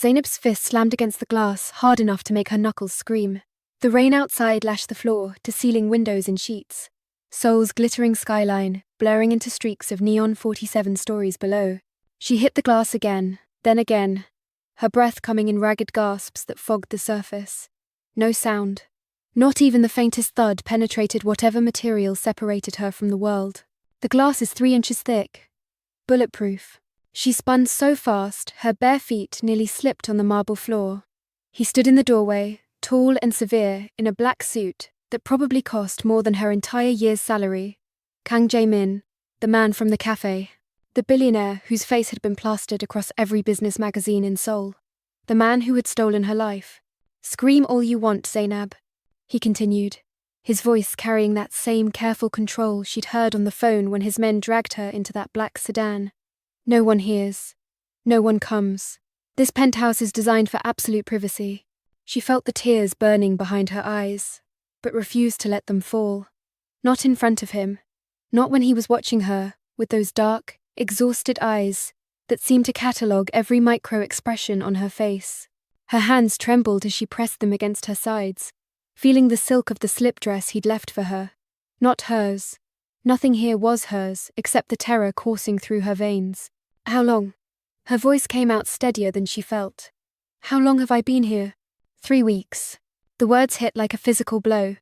Zainab's fist slammed against the glass, hard enough to make her knuckles scream. The rain outside lashed the floor to ceiling windows in sheets. Seoul's glittering skyline, blurring into streaks of neon 47 stories below. She hit the glass again, then again, her breath coming in ragged gasps that fogged the surface. No sound. Not even the faintest thud penetrated whatever material separated her from the world. The glass is 3 inches thick. Bulletproof. She spun so fast, her bare feet nearly slipped on the marble floor. He stood in the doorway, tall and severe, in a black suit that probably cost more than her entire year's salary. Kang Jae-min, the man from the café. The billionaire whose face had been plastered across every business magazine in Seoul. The man who had stolen her life. "Scream all you want, Zainab," he continued, his voice carrying that same careful control she'd heard on the phone when his men dragged her into that black sedan. "No one hears. No one comes. This penthouse is designed for absolute privacy." She felt the tears burning behind her eyes, but refused to let them fall. Not in front of him. Not when he was watching her, with those dark, exhausted eyes that seemed to catalogue every micro-expression on her face. Her hands trembled as she pressed them against her sides, feeling the silk of the slip dress he'd left for her. Not hers. Nothing here was hers, except the terror coursing through her veins. "How long?" Her voice came out steadier than she felt. "How long have I been here?" 3 weeks. The words hit like a physical blow.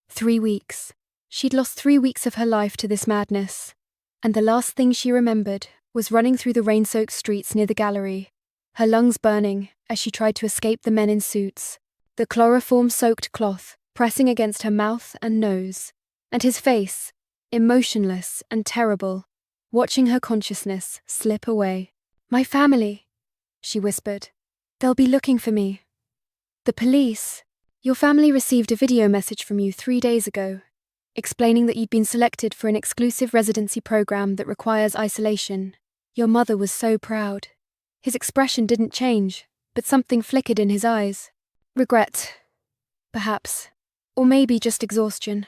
3 weeks. She'd lost 3 weeks of her life to this madness. And the last thing she remembered was running through the rain-soaked streets near the gallery, her lungs burning as she tried to escape the men in suits, the chloroform-soaked cloth pressing against her mouth and nose, and his face, emotionless and terrible, watching her consciousness slip away. "My family," she whispered. "They'll be looking for me." "The police. Your family received a video message from you 3 days ago, explaining that you'd been selected for an exclusive residency program that requires isolation. Your mother was so proud." His expression didn't change, but something flickered in his eyes. Regret. Perhaps. Or maybe just exhaustion.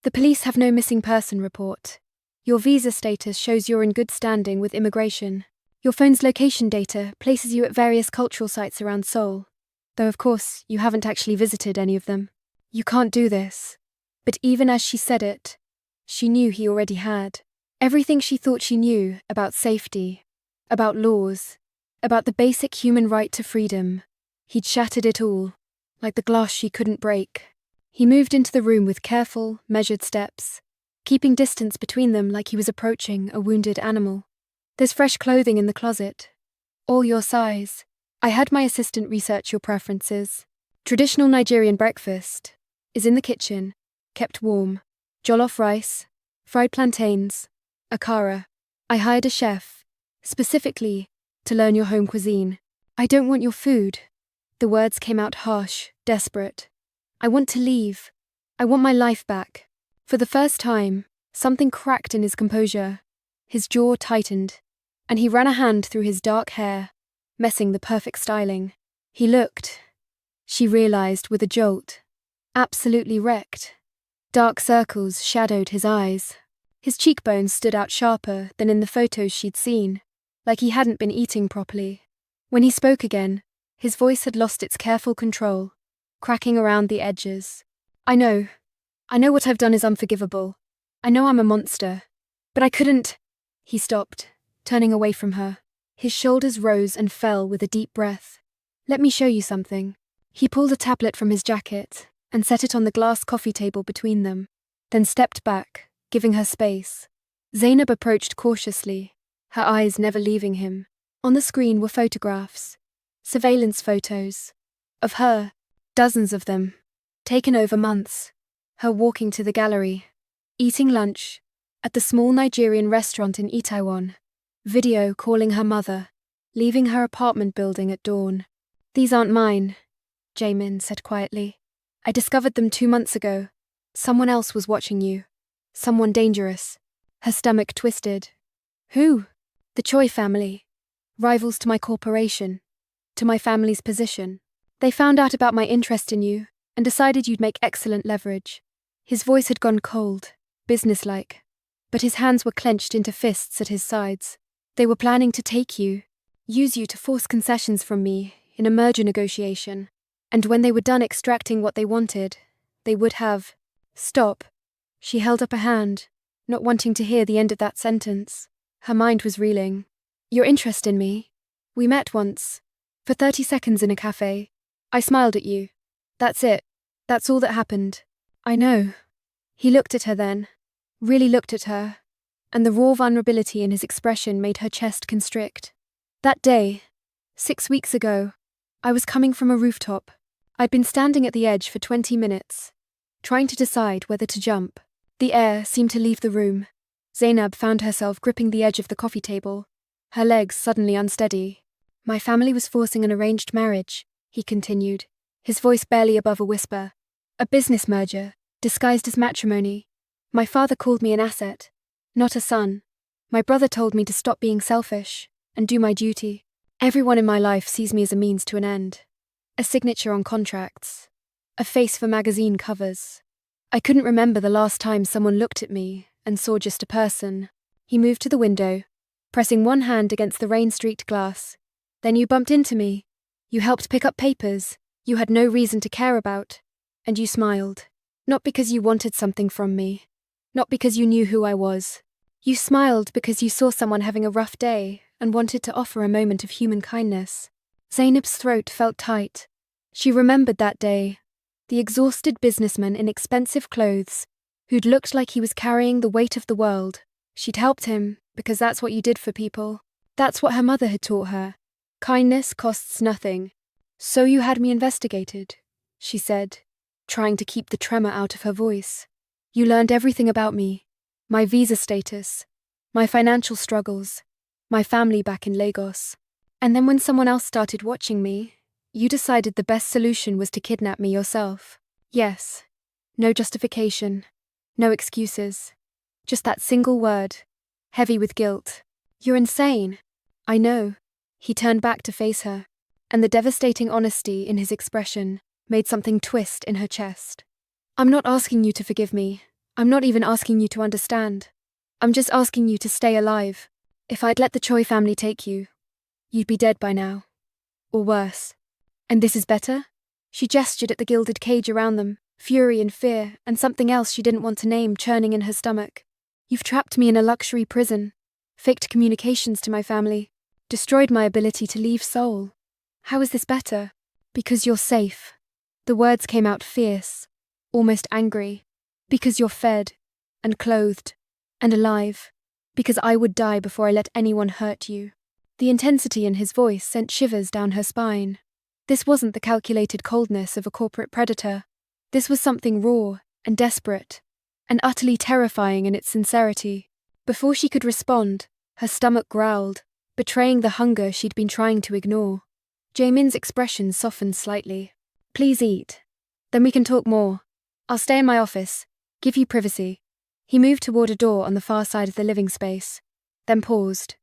"The police have no missing person report. Your visa status shows you're in good standing with immigration. Your phone's location data places you at various cultural sites around Seoul, though of course you haven't actually visited any of them. You can't do this." But even as she said it, she knew he already had. Everything she thought she knew about safety, about laws, about the basic human right to freedom. He'd shattered it all, like the glass she couldn't break. He moved into the room with careful, measured steps, keeping distance between them like he was approaching a wounded animal. "There's fresh clothing in the closet. All your size. I had my assistant research your preferences. Traditional Nigerian breakfast is in the kitchen, kept warm. Jollof rice, fried plantains, akara. I hired a chef, specifically to learn your home cuisine. I don't want your food." The words came out harsh, desperate. "I want to leave. I want my life back." For the first time, something cracked in his composure. His jaw tightened, and he ran a hand through his dark hair, messing the perfect styling. He looked, she realized with a jolt, absolutely wrecked. Dark circles shadowed his eyes. His cheekbones stood out sharper than in the photos she'd seen, like he hadn't been eating properly. When he spoke again, his voice had lost its careful control, cracking around the edges. I know what I've done is unforgivable. I know I'm a monster. But I couldn't." He stopped, turning away from her. His shoulders rose and fell with a deep breath. "Let me show you something." He pulled a tablet from his jacket and set it on the glass coffee table between them, then stepped back, giving her space. Zainab approached cautiously, her eyes never leaving him. On the screen were photographs, surveillance photos, of her, dozens of them, taken over months. Her walking to the gallery, eating lunch at the small Nigerian restaurant in Itaewon, video calling her mother, leaving her apartment building at dawn. "These aren't mine," Jae-min said quietly. "I discovered them 2 months ago. Someone else was watching you. Someone dangerous." Her stomach twisted. "Who?" "The Choi family. Rivals to my corporation, to my family's position. They found out about my interest in you and decided you'd make excellent leverage." His voice had gone cold, businesslike, but his hands were clenched into fists at his sides. "They were planning to take you, use you to force concessions from me in a merger negotiation. And when they were done extracting what they wanted, they would have... Stop. She held up a hand, not wanting to hear the end of that sentence. Her mind was reeling. Your interest in me. We met once. For 30 seconds in a café. I smiled at you. That's it. That's all that happened. I know. He looked at her then. Really looked at her. And the raw vulnerability in his expression made her chest constrict. That day, 6 weeks ago, I was coming from a rooftop. I'd been standing at the edge for 20 minutes, trying to decide whether to jump. The air seemed to leave the room. Zainab found herself gripping the edge of the coffee table, her legs suddenly unsteady. My family was forcing an arranged marriage, he continued, his voice barely above a whisper. A business merger, disguised as matrimony. My father called me an asset, not a son. My brother told me to stop being selfish and do my duty. Everyone in my life sees me as a means to an end. A signature on contracts. A face for magazine covers. I couldn't remember the last time someone looked at me and saw just a person. He moved to the window, pressing one hand against the rain-streaked glass. Then you bumped into me. You helped pick up papers you had no reason to care about. And you smiled. Not because you wanted something from me. Not because you knew who I was. You smiled because you saw someone having a rough day and wanted to offer a moment of human kindness. Zainab's throat felt tight. She remembered that day. The exhausted businessman in expensive clothes, who'd looked like he was carrying the weight of the world. She'd helped him, because that's what you did for people. That's what her mother had taught her. Kindness costs nothing. So you had me investigated, she said, trying to keep the tremor out of her voice. You learned everything about me. My visa status. My financial struggles. My family back in Lagos. And then when someone else started watching me, you decided the best solution was to kidnap me yourself. Yes. No justification. No excuses. Just that single word. Heavy with guilt. You're insane. I know. He turned back to face her, and the devastating honesty in his expression made something twist in her chest. I'm not asking you to forgive me. I'm not even asking you to understand. I'm just asking you to stay alive. If I'd let the Choi family take you, you'd be dead by now. Or worse. And this is better? She gestured at the gilded cage around them, fury and fear, and something else she didn't want to name churning in her stomach. You've trapped me in a luxury prison, faked communications to my family, destroyed my ability to leave Seoul. How is this better? Because you're safe. The words came out fierce, almost angry. Because you're fed, and clothed, and alive. Because I would die before I let anyone hurt you. The intensity in his voice sent shivers down her spine. This wasn't the calculated coldness of a corporate predator. This was something raw and desperate, and utterly terrifying in its sincerity. Before she could respond, her stomach growled, betraying the hunger she'd been trying to ignore. Jaemin's expression softened slightly. Please eat. Then we can talk more. I'll stay in my office, give you privacy. He moved toward a door on the far side of the living space, then paused.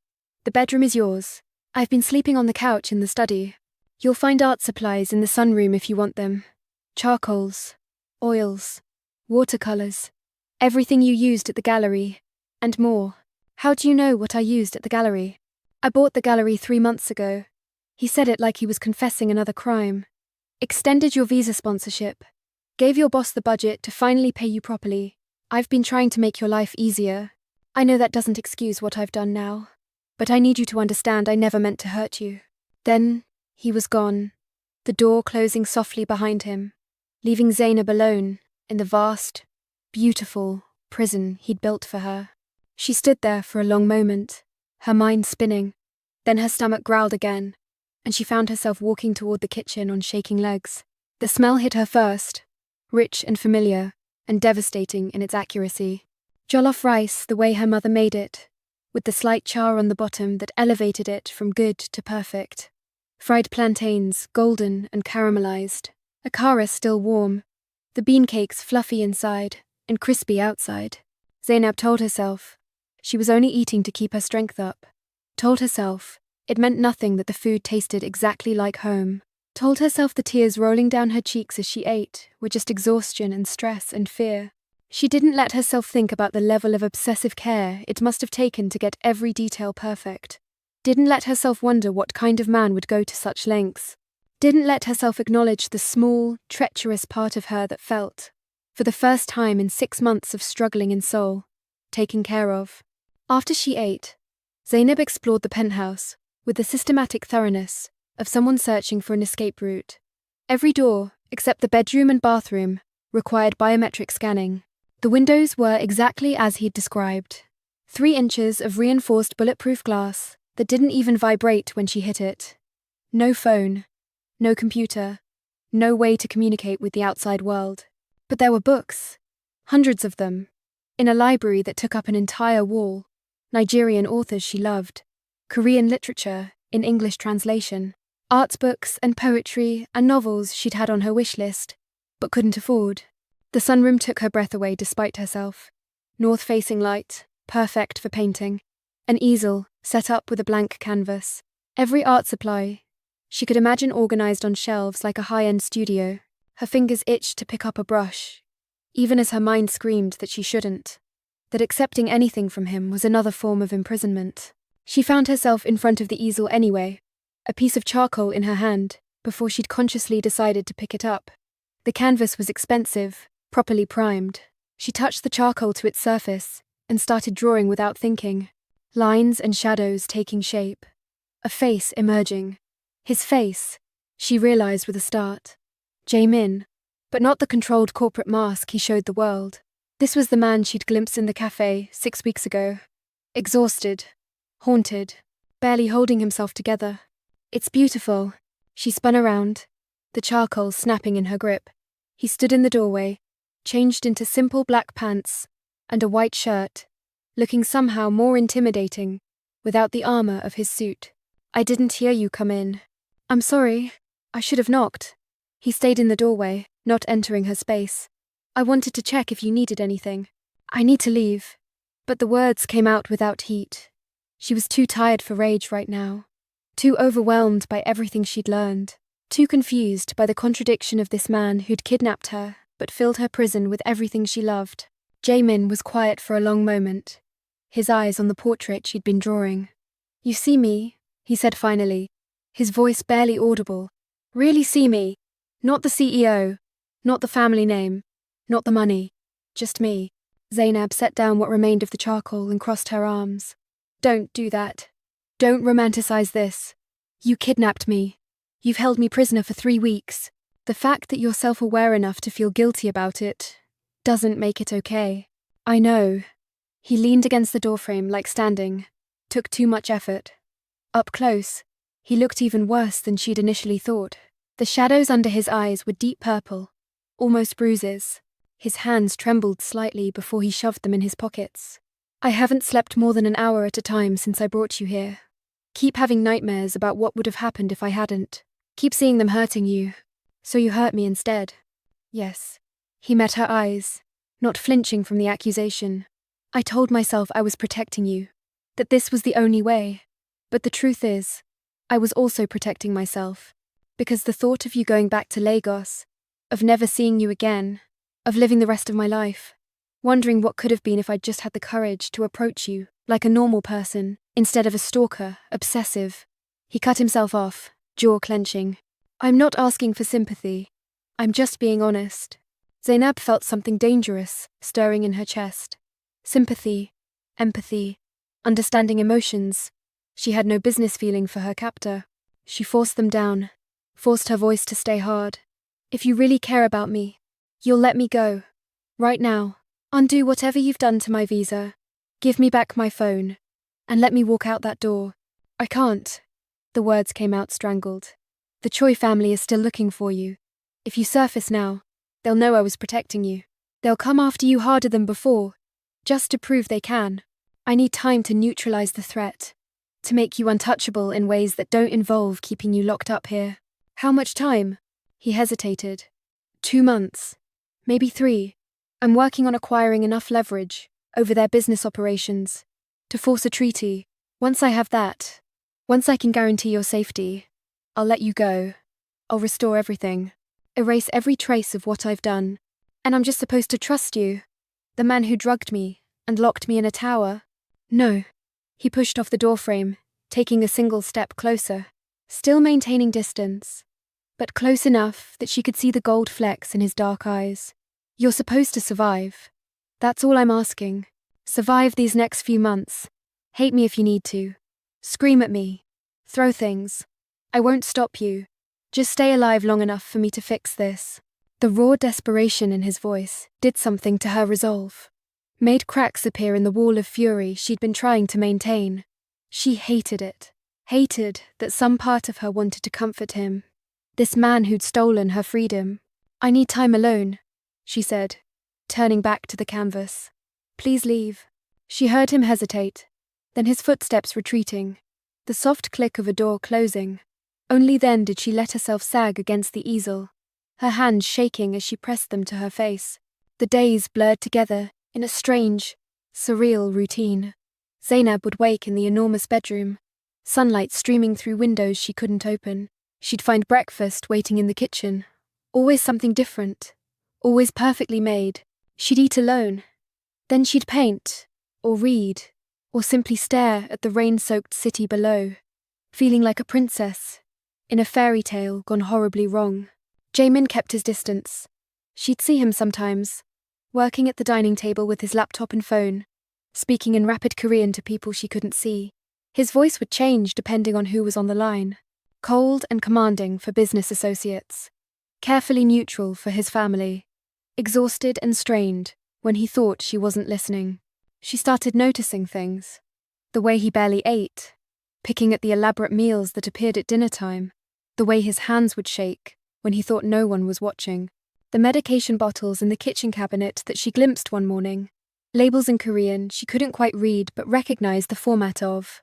The bedroom is yours. I've been sleeping on the couch in the study. You'll find art supplies in the sunroom if you want them. Charcoals, oils, watercolors, everything you used at the gallery, and more. How do you know what I used at the gallery? I bought the gallery 3 months ago. He said it like he was confessing another crime. Extended your visa sponsorship. Gave your boss the budget to finally pay you properly. I've been trying to make your life easier. I know that doesn't excuse what I've done now. But I need you to understand I never meant to hurt you. Then, he was gone, the door closing softly behind him, leaving Zainab alone in the vast, beautiful prison he'd built for her. She stood there for a long moment, her mind spinning. Then her stomach growled again, and she found herself walking toward the kitchen on shaking legs. The smell hit her first, rich and familiar, and devastating in its accuracy. Jollof rice the way her mother made it, with the slight char on the bottom that elevated it from good to perfect. Fried plantains, golden and caramelized. Akara still warm. The bean cakes fluffy inside and crispy outside. Zainab told herself she was only eating to keep her strength up. Told herself it meant nothing that the food tasted exactly like home. Told herself the tears rolling down her cheeks as she ate were just exhaustion and stress and fear. She didn't let herself think about the level of obsessive care it must have taken to get every detail perfect. Didn't let herself wonder what kind of man would go to such lengths. didn't let herself acknowledge the small, treacherous part of her that felt, for the first time in 6 months of struggling in Seoul, taken care of. After she ate, Zainab explored the penthouse with the systematic thoroughness of someone searching for an escape route. Every door, except the bedroom and bathroom, required biometric scanning. The windows were exactly as he'd described. 3 inches of reinforced bulletproof glass that didn't even vibrate when she hit it. No phone, no computer, no way to communicate with the outside world. But there were books, hundreds of them, in a library that took up an entire wall. Nigerian authors she loved, Korean literature in English translation, arts books and poetry and novels she'd had on her wish list, but couldn't afford. The sunroom took her breath away despite herself. North-facing light, perfect for painting. An easel set up with a blank canvas. Every art supply she could imagine organized on shelves like a high-end studio. Her fingers itched to pick up a brush, even as her mind screamed that she shouldn't, that accepting anything from him was another form of imprisonment. She found herself in front of the easel anyway, a piece of charcoal in her hand, before she'd consciously decided to pick it up. The canvas was expensive, properly primed. She touched the charcoal to its surface and started drawing without thinking. Lines and shadows taking shape. A face emerging. His face, she realized with a start. Jae-min, but not the controlled corporate mask he showed the world. This was the man she'd glimpsed in the café 6 weeks ago. Exhausted, haunted, barely holding himself together. It's beautiful. She spun around, the charcoal snapping in her grip. He stood in the doorway, changed into simple black pants and a white shirt, looking somehow more intimidating without the armor of his suit. I didn't hear you come in. I'm sorry. I should have knocked. He stayed in the doorway, not entering her space. I wanted to check if you needed anything. I need to leave. But the words came out without heat. She was too tired for rage right now. Too overwhelmed by everything she'd learned. Too confused by the contradiction of this man who'd kidnapped her, but filled her prison with everything she loved. Jae-min was quiet for a long moment, his eyes on the portrait she'd been drawing. You see me, he said finally, his voice barely audible. Really see me. Not the CEO, not the family name, not the money, just me. Zainab set down what remained of the charcoal and crossed her arms. Don't do that. Don't romanticize this. You kidnapped me. You've held me prisoner for 3 weeks. The fact that you're self-aware enough to feel guilty about it doesn't make it okay. I know. He leaned against the doorframe like standing. Took too much effort. Up close, he looked even worse than she'd initially thought. The shadows under his eyes were deep purple, almost bruises. His hands trembled slightly before he shoved them in his pockets. I haven't slept more than an hour at a time since I brought you here. Keep having nightmares about what would have happened if I hadn't. Keep seeing them hurting you. So you hurt me instead. Yes. He met her eyes, not flinching from the accusation. I told myself I was protecting you, that this was the only way. But the truth is, I was also protecting myself. Because the thought of you going back to Lagos, of never seeing you again, of living the rest of my life, wondering what could have been if I'd just had the courage to approach you like a normal person, instead of a stalker, obsessive. He cut himself off, jaw clenching. I'm not asking for sympathy. I'm just being honest. Zainab felt something dangerous stirring in her chest. Sympathy, empathy, understanding emotions. She had no business feeling for her captor. She forced them down, forced her voice to stay hard. If you really care about me, you'll let me go. Right now. Undo whatever you've done to my visa. Give me back my phone. And let me walk out that door. I can't. The words came out strangled. The Choi family is still looking for you. If you surface now, they'll know I was protecting you. They'll come after you harder than before, just to prove they can. I need time to neutralize the threat, to make you untouchable in ways that don't involve keeping you locked up here. How much time? He hesitated. 2 months. Maybe 3. I'm working on acquiring enough leverage over their business operations to force a treaty. Once I have that, once I can guarantee your safety, I'll let you go. I'll restore everything, erase every trace of what I've done. And I'm just supposed to trust you, the man who drugged me and locked me in a tower? No. He pushed off the doorframe, taking a single step closer, still maintaining distance. but close enough that she could see the gold flecks in his dark eyes. You're supposed to survive. That's all I'm asking. Survive these next few months. Hate me if you need to. Scream at me. Throw things. I won't stop you. Just stay alive long enough for me to fix this. The raw desperation in his voice did something to her resolve. Made cracks appear in the wall of fury she'd been trying to maintain. She hated it. Hated that some part of her wanted to comfort him. This man who'd stolen her freedom. I need time alone, she said, turning back to the canvas. Please leave. She heard him hesitate, then his footsteps retreating, the soft click of a door closing. Only then did she let herself sag against the easel, her hands shaking as she pressed them to her face. The days blurred together in a strange, surreal routine. Zainab would wake in the enormous bedroom, sunlight streaming through windows she couldn't open. She'd find breakfast waiting in the kitchen, always something different, always perfectly made. She'd eat alone. Then she'd paint, or read, or simply stare at the rain-soaked city below, feeling like a princess in a fairy tale gone horribly wrong. Jae-min kept his distance. She'd see him sometimes, working at the dining table with his laptop and phone, speaking in rapid Korean to people she couldn't see. His voice would change depending on who was on the line. Cold and commanding for business associates. Carefully neutral for his family. Exhausted and strained when he thought she wasn't listening. She started noticing things. The way he barely ate, picking at the elaborate meals that appeared at dinner time. The way his hands would shake when he thought no one was watching. The medication bottles in the kitchen cabinet that she glimpsed one morning. Labels in Korean she couldn't quite read but recognized the format of.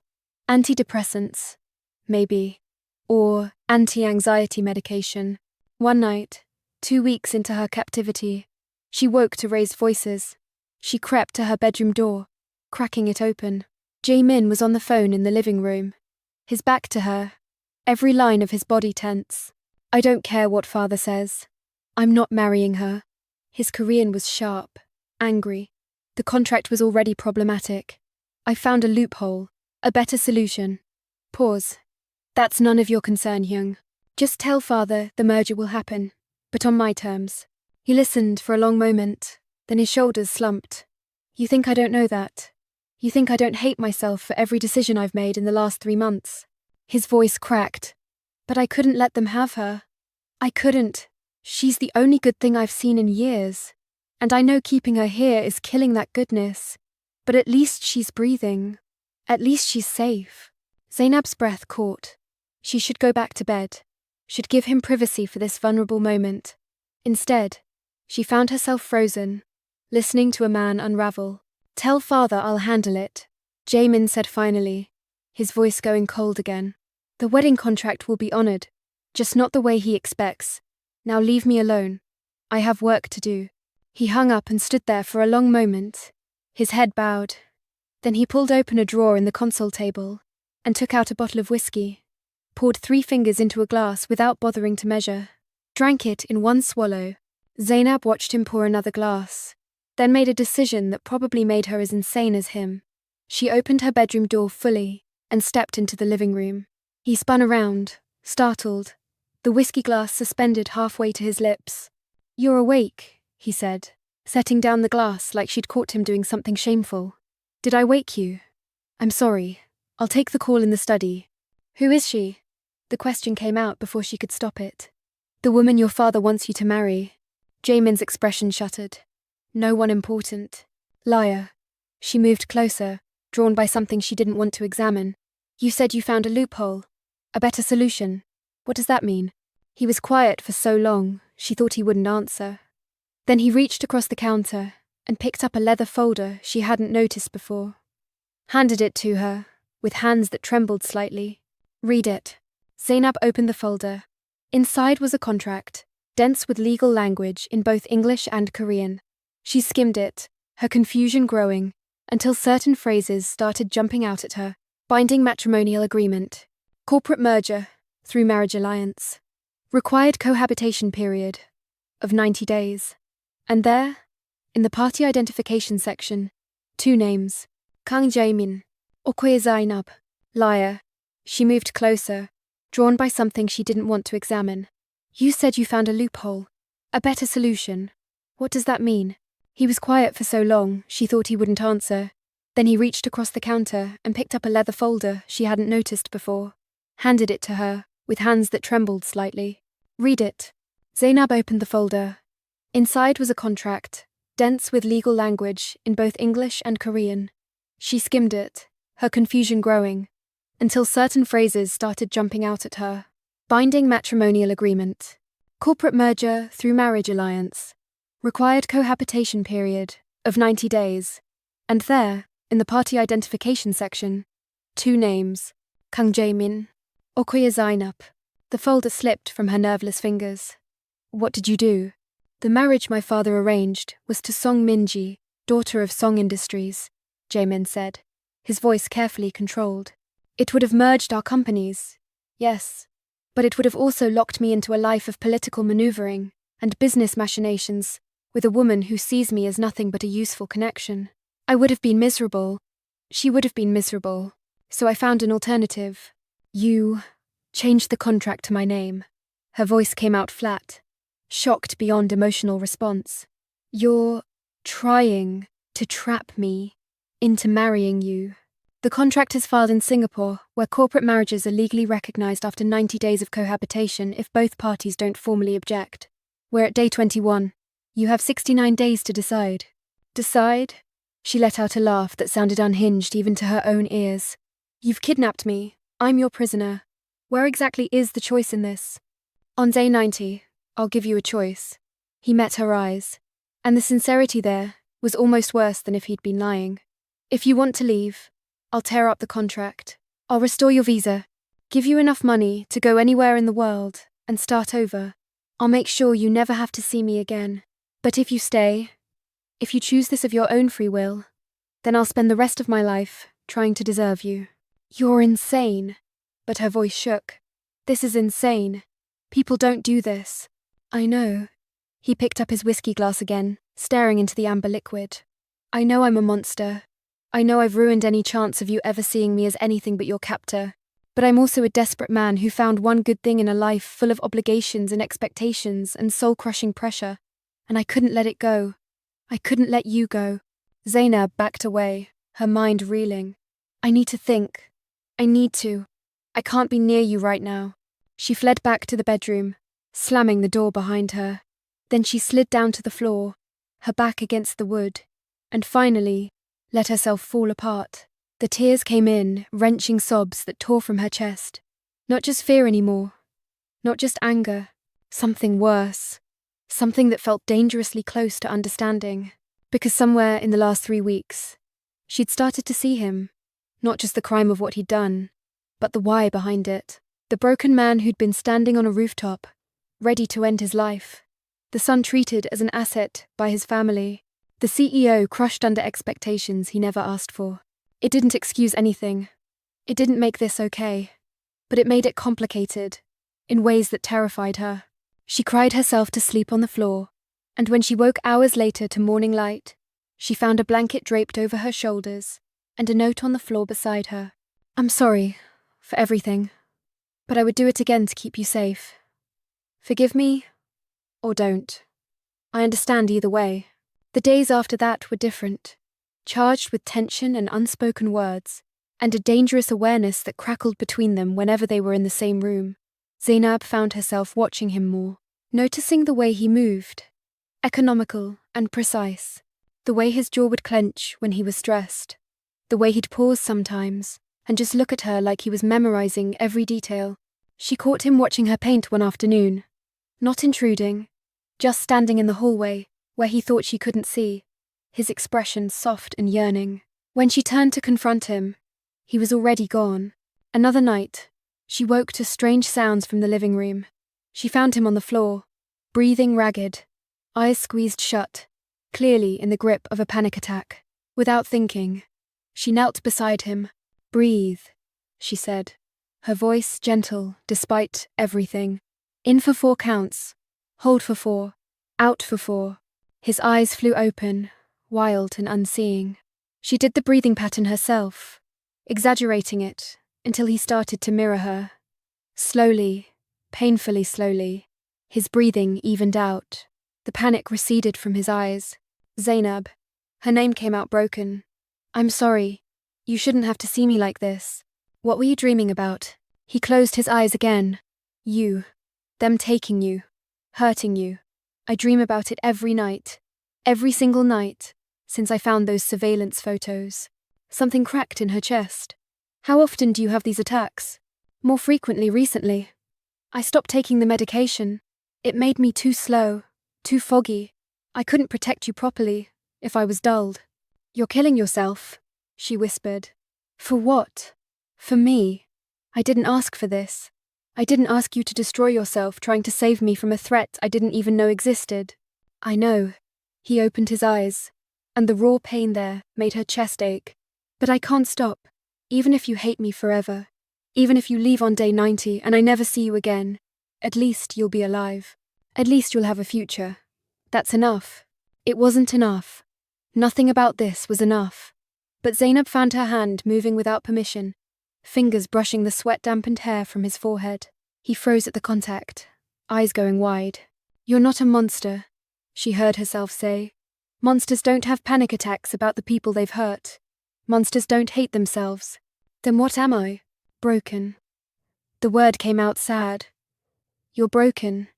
Antidepressants, maybe. Or anti-anxiety medication. One night, 2 weeks into her captivity, she woke to raised voices. She crept to her bedroom door, cracking it open. Jae-min was on the phone in the living room, his back to her, every line of his body tense. I don't care what father says. I'm not marrying her. His Korean was sharp, angry. The contract was already problematic. I found a loophole, a better solution. Pause. That's none of your concern, Hyung. Just tell father the merger will happen, but on my terms. He listened for a long moment, then his shoulders slumped. You think I don't know that? You think I don't hate myself for every decision I've made in the last 3 months? His voice cracked. But I couldn't let them have her. I couldn't. She's the only good thing I've seen in years. And I know keeping her here is killing that goodness. But at least she's breathing. At least she's safe. Zainab's breath caught. She should go back to bed. Should give him privacy for this vulnerable moment. Instead, she found herself frozen, listening to a man unravel. Tell father I'll handle it, Jae-min said finally, his voice going cold again. The wedding contract will be honored, just not the way he expects. Now leave me alone. I have work to do. He hung up and stood there for a long moment, his head bowed. Then he pulled open a drawer in the console table and took out a bottle of whiskey, poured 3 fingers into a glass without bothering to measure, drank it in one swallow. Zainab watched him pour another glass, then made a decision that probably made her as insane as him. She opened her bedroom door fully and stepped into the living room. He spun around, startled, the whiskey glass suspended halfway to his lips. You're awake, he said, setting down the glass like she'd caught him doing something shameful. Did I wake you? I'm sorry. I'll take the call in the study. Who is she? The question came out before she could stop it. The woman your father wants you to marry. Jae-min's expression shuttered. No one important. Liar. She moved closer, drawn by something she didn't want to examine. You said you found a loophole. A better solution. What does that mean? He was quiet for so long, she thought he wouldn't answer. Then he reached across the counter and picked up a leather folder she hadn't noticed before. Handed it to her, with hands that trembled slightly. Read it. Zainab opened the folder. Inside was a contract, dense with legal language in both English and Korean. She skimmed it, her confusion growing, until certain phrases started jumping out at her. Binding matrimonial agreement. Corporate merger, through marriage alliance. Required cohabitation period of 90 days. And there, in the party identification section, 2 names. Kang Jae-min, Okoye Zainab. Liar. She moved closer, drawn by something she didn't want to examine. You said you found a loophole. A better solution. What does that mean? He was quiet for so long, she thought he wouldn't answer. Then he reached across the counter and picked up a leather folder she hadn't noticed before. Handed it to her, with hands that trembled slightly. Read it. Zainab opened the folder. Inside was a contract, dense with legal language in both English and Korean. She skimmed it, her confusion growing, until certain phrases started jumping out at her. Binding matrimonial agreement. Corporate merger through marriage alliance. Required cohabitation period of 90 days. And there, in the party identification section, 2 names, Kang Jae-min, or Zainab. The folder slipped from her nerveless fingers. What did you do? The marriage my father arranged was to Song Min-ji, daughter of Song Industries, Jae-min said, his voice carefully controlled. It would have merged our companies, yes, but it would have also locked me into a life of political maneuvering and business machinations with a woman who sees me as nothing but a useful connection. I would have been miserable. She would have been miserable. So I found an alternative. You changed the contract to my name. Her voice came out flat, shocked beyond emotional response. You're trying to trap me into marrying you. The contract is filed in Singapore, where corporate marriages are legally recognized after 90 days of cohabitation if both parties don't formally object. We're at day 21. You have 69 days to decide. Decide? She let out a laugh that sounded unhinged even to her own ears. You've kidnapped me. I'm your prisoner. Where exactly is the choice in this? On day 90, I'll give you a choice. He met her eyes, and the sincerity there was almost worse than if he'd been lying. If you want to leave, I'll tear up the contract. I'll restore your visa, give you enough money to go anywhere in the world, and start over. I'll make sure you never have to see me again. But if you stay, if you choose this of your own free will, then I'll spend the rest of my life trying to deserve you. You're insane. But her voice shook. This is insane. People don't do this. I know. He picked up his whiskey glass again, staring into the amber liquid. I know I'm a monster. I know I've ruined any chance of you ever seeing me as anything but your captor. But I'm also a desperate man who found one good thing in a life full of obligations and expectations and soul-crushing pressure. And I couldn't let it go. I couldn't let you go. Zainab backed away, her mind reeling. I need to think. I need to. I can't be near you right now. She fled back to the bedroom, slamming the door behind her. Then she slid down to the floor, her back against the wood, and finally let herself fall apart. The tears came in, wrenching sobs that tore from her chest. Not just fear anymore. Not just anger. Something worse. Something that felt dangerously close to understanding. Because somewhere in the last 3 weeks, she'd started to see him. Not just the crime of what he'd done, but the why behind it. The broken man who'd been standing on a rooftop, ready to end his life. The son treated as an asset by his family. The CEO crushed under expectations he never asked for. It didn't excuse anything. It didn't make this okay. But it made it complicated, in ways that terrified her. She cried herself to sleep on the floor, and when she woke hours later to morning light, she found a blanket draped over her shoulders and a note on the floor beside her. I'm sorry for everything, but I would do it again to keep you safe. Forgive me, or don't. I understand either way. The days after that were different, charged with tension and unspoken words, and a dangerous awareness that crackled between them whenever they were in the same room. Zainab found herself watching him more, noticing the way he moved, economical and precise, the way his jaw would clench when he was stressed, the way he'd pause sometimes and just look at her like he was memorizing every detail. She caught him watching her paint one afternoon, not intruding, just standing in the hallway where he thought she couldn't see, his expression soft and yearning. When she turned to confront him, he was already gone. Another night, she woke to strange sounds from the living room. She found him on the floor, breathing ragged, eyes squeezed shut, clearly in the grip of a panic attack. Without thinking, she knelt beside him. Breathe, she said, her voice gentle despite everything. In for 4 counts, hold for 4, out for 4. His eyes flew open, wild and unseeing. She did the breathing pattern herself, exaggerating it until he started to mirror her. Slowly, painfully slowly, His breathing evened out. The panic receded from his eyes. Zainab. Her name came out broken. I'm sorry. You shouldn't have to see me like this. What were you dreaming about? He closed his eyes again. You. Them taking you. Hurting you. I dream about it every night. Every single night. Since I found those surveillance photos. Something cracked in her chest. How often do you have these attacks? More frequently recently. I stopped taking the medication. It made me too slow, too foggy. I couldn't protect you properly, if I was dulled. You're killing yourself, she whispered. For what? For me. I didn't ask for this. I didn't ask you to destroy yourself trying to save me from a threat I didn't even know existed. I know. He opened his eyes, and the raw pain there made her chest ache. But I can't stop, even if you hate me forever. Even if you leave on day 90 and I never see you again. At least you'll be alive. At least you'll have a future. That's enough. It wasn't enough. Nothing about this was enough. But Zainab found her hand moving without permission, fingers brushing the sweat-dampened hair from his forehead. He froze at the contact, eyes going wide. You're not a monster, she heard herself say. Monsters don't have panic attacks about the people they've hurt. Monsters don't hate themselves. Then what am I? Broken. The word came out sad. You're broken,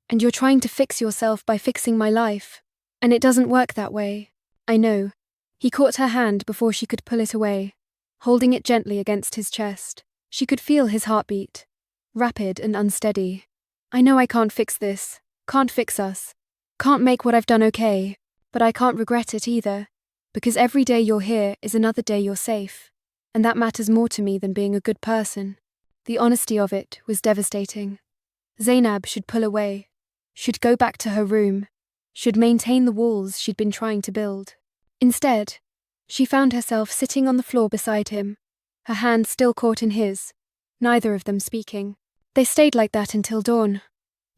and you're trying to fix yourself by fixing my life. And it doesn't work that way. I know. He caught her hand before she could pull it away, holding it gently against his chest. She could feel his heartbeat, rapid and unsteady. I know I can't fix this, can't fix us, can't make what I've done okay, but I can't regret it either, because every day you're here is another day you're safe. And that matters more to me than being a good person. The honesty of it was devastating. Zainab should pull away, should go back to her room, should maintain the walls she'd been trying to build. Instead, she found herself sitting on the floor beside him, her hand still caught in his, neither of them speaking. They stayed like that until dawn.